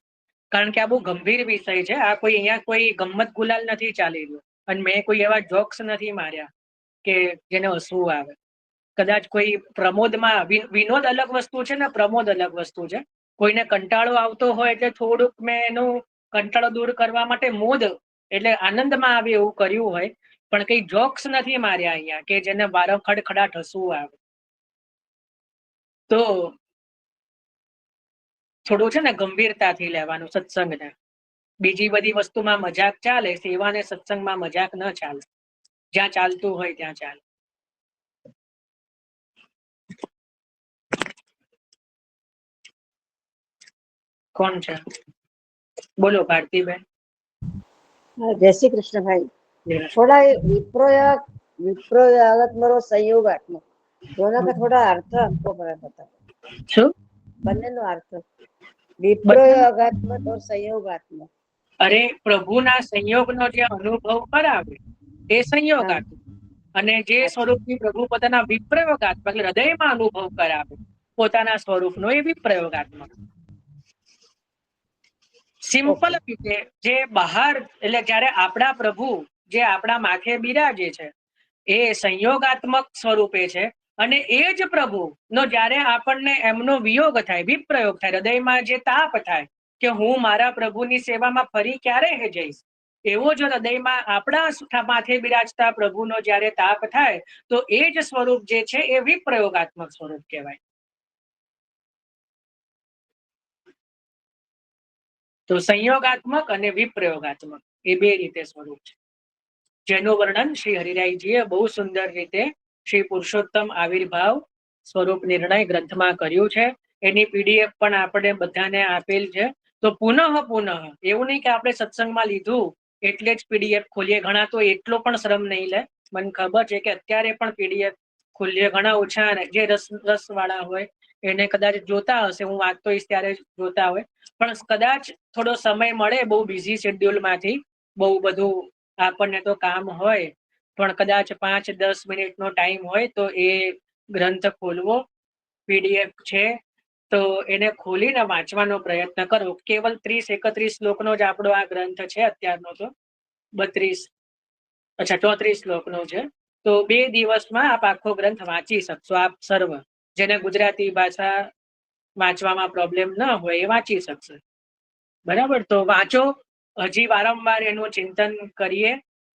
S1: કારણ કે આ બહુ ગંભીર વિષય છે. આ કોઈ અહીંયા કોઈ ગમત ગુલાલ નથી ચાલી રહ્યો અને મેં કોઈ એવા જોક્સ નથી માર્યા કે જેને હસવું આવે. કદાચ કોઈ પ્રમોદમાં, વિનોદ અલગ વસ્તુ છે ને પ્રમોદ અલગ વસ્તુ છે. કોઈને કંટાળો આવતો હોય એટલે થોડુંક મેં એનું કંટાળો દૂર કરવા માટે મોદ એટલે આનંદમાં આવે એવું કર્યું હોય, પણ કઈ જોક્સ નથી માર્યા અહીંયા કે જેને વારમ ખડખડાટ હસવું આવે. તો થોડું છે ને ગંભીરતાથી લેવાનું સત્સંગને. બીજી બધી વસ્તુમાં મજાક ચાલે, સેવાને સત્સંગમાં મજાક ન ચાલે. જ્યાં ચાલતું હોય ત્યાં ચાલે. કોણ છે? બોલો ભારતીબેન.
S3: જય શ્રી કૃષ્ણ ભાઈ. થોડા વિપ્રયોગાત્મક સંયોગાત્મક दोनों का थोड़ा अर्थ हमको बता।
S1: શું?
S3: બંનેનો અર્થ વિપ્રયોગાત્મક और સંયોગાત્મક.
S1: અરે પ્રભુના સંયોગનો જે અનુભવ કરાવે એ સંયોગાત્મક, અને જે સ્વરૂપથી પ્રભુ પોતાના વિપ્રયોગાત્મક એટલે હૃદયમાં અનુભવ કરાવે પોતાના સ્વરૂપનો એ વિપ્રયોગાત્મક. સિમ્પલ રીતે જે બહાર એટલે જ્યારે આપણા પ્રભુ જે આપણા માથે બિરાજે છે એ સંયોગાત્મક સ્વરૂપે છે, અને એ જ પ્રભુ નો જ્યારે આપણને એમનો વિયોગ થાય, વિપ્રયોગ થાય, હૃદયમાં જે તાપ થાય કે હું મારા પ્રભુની સેવામાં ફરી ક્યારે જઈશ, એવો જો હૃદયમાં આપણા માથે બિરાજતા પ્રભુનો જ્યારે તાપ થાય તો એ જ સ્વરૂપ જે છે એ વિપ્રયોગાત્મક સ્વરૂપ કહેવાય. તો સંયોગાત્મક અને વિપ્રયોગાત્મક એ બે રીતે સ્વરૂપ છે, જેનું વર્ણન શ્રી હરિરાયજીએ બહુ સુંદર રીતે શ્રી પુરુષોત્તમ આવિર્ભાવ સ્વરૂપ નિર્ણય ગ્રંથમાં કર્યું છે. એની પીડીએફ પણ આપણે બધાને આપેલ છે. તો પુનઃ એવું નહીં કે આપણે સત્સંગમાં લીધું એટલે જ પીડીએફ ખોલીએ. ઘણા તો એટલો પણ શ્રમ નહીં લે. મને ખબર છે કે અત્યારે પણ પીડીએફ ખોલીએ ઘણા ઓછા જે રસ વાળા હોય એને કદાચ જોતા હશે, હું વાંચતો હોઈશ ત્યારે જોતા હોય, પણ કદાચ થોડો સમય મળે બહુ બિઝી શેડ્યુલમાંથી, બહુ બધું આપણને તો કામ હોય, પણ કદાચ 5-10 મિનિટનો ટાઈમ હોય તો એ ગ્રંથ ખોલવો, પીડીએફ છે તો એને ખોલીને વાંચવાનો પ્રયત્ન કરો. કેવલ 30-31 શ્લોકનો જ આપણો આ ગ્રંથ છે અત્યારનો, તો 34 શ્લોકનો છે. તો 2 દિવસમાં આપ આખો ગ્રંથ વાંચી શકશો. આપ સર્વ જેને ગુજરાતી ભાષા વાંચવામાં પ્રોબ્લેમ ન હોય એ વાંચી શકશે. બરાબર, તો વાંચો, હજી વારંવાર એનું ચિંતન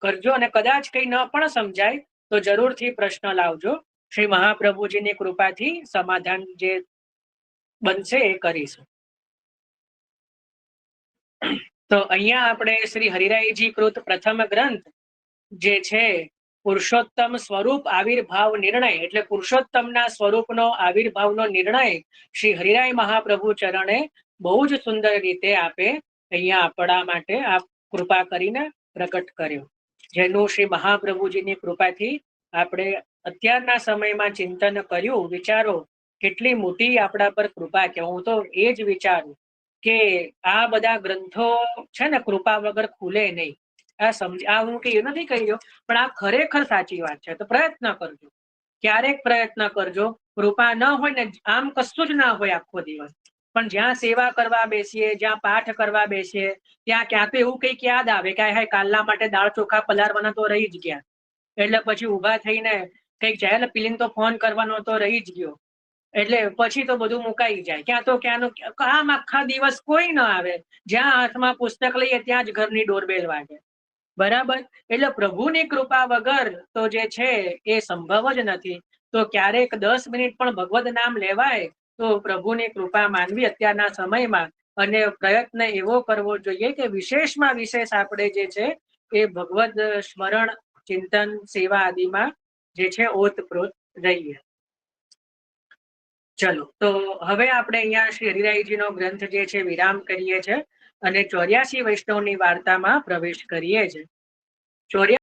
S1: કરજો, અને કદાચ કંઈ ન પણ સમજાય તો જરૂરથી પ્રશ્ન લાવજો. શ્રી મહાપ્રભુજીની કૃપાથી સમાધાન જે બનશે એ કરીશું. તો અહીંયા આપણે શ્રી હરિરાયજી કૃત પ્રથમ ગ્રંથ જે છે પુરુષોત્તમ સ્વરૂપ આવિર્ભાવ નિર્ણય, એટલે પુરુષોત્તમના સ્વરૂપનો આવિર્ભાવનો નિર્ણય શ્રી હરિરાય મહાપ્રભુ ચરણે બહુ જ સુંદર રીતે આપે અહીંયા આપણા માટે આપ કૃપા કરીને પ્રકટ કર્યો, જેનું શ્રી મહાપ્રભુજીની કૃપાથી આપણે અત્યારના સમયમાં ચિંતન કર્યું. વિચારો કેટલી મોટી આપણા પર કૃપા, કે હું તો એ જ વિચારું કે આ બધા ગ્રંથો છે ને કૃપા વગર ખુલે નહીં. આ હું કે નથી કહી રહ્યો, પણ આ ખરેખર સાચી વાત છે. તો પ્રયત્ન કરજો, ક્યારેક પ્રયત્ન કરજો. કૃપા ન હોય ને, આમ કશું જ ના હોય આખો દિવસ, પણ જ્યાં સેવા કરવા બેસીએ, જ્યાં પાઠ કરવા બેસીએ, ત્યાં ક્યાં તો એવું કંઈક યાદ આવે કે હાય કાલના માટે દાળ ચોખા પલાળવાના તો રહી જ ગયા, એટલે પછી ઊભા થઈને કંઈક જાય પીલીને તો ફોન કરવાનો તો રહી જ ગયો, એટલે પછી તો બધું મુકાઈ જાય. ક્યાં તો ક્યાંનું કામ આખા દિવસ કોઈ ન આવે, જ્યાં હાથમાં પુસ્તક લઈએ ત્યાં જ ઘરની ડોરબેલ વાગે. બરાબર, એટલે પ્રભુની કૃપા વગર તો જે છે એ સંભવ જ નથી. તો ક્યારેક 10 મિનિટ પણ ભગવદ નામ લેવાય તો પ્રભુની કૃપા માનવી અત્યારના સમયમાં, અને પ્રયત્ન એવો કરવો જોઈએ કે વિશેષમાં વિશેષ આપણે જે છે એ ભગવદ સ્મરણ, ચિંતન, સેવા આદિમાં જે છે ઓતપ્રોત રહીએ. ચલો, તો હવે આપણે અહીંયા શ્રી હરિરાયજીનો ગ્રંથ જે છે વિરામ કરીએ છીએ અને 84 વૈષ્ણવની વાર્તામાં પ્રવેશ કરીએ છીએ.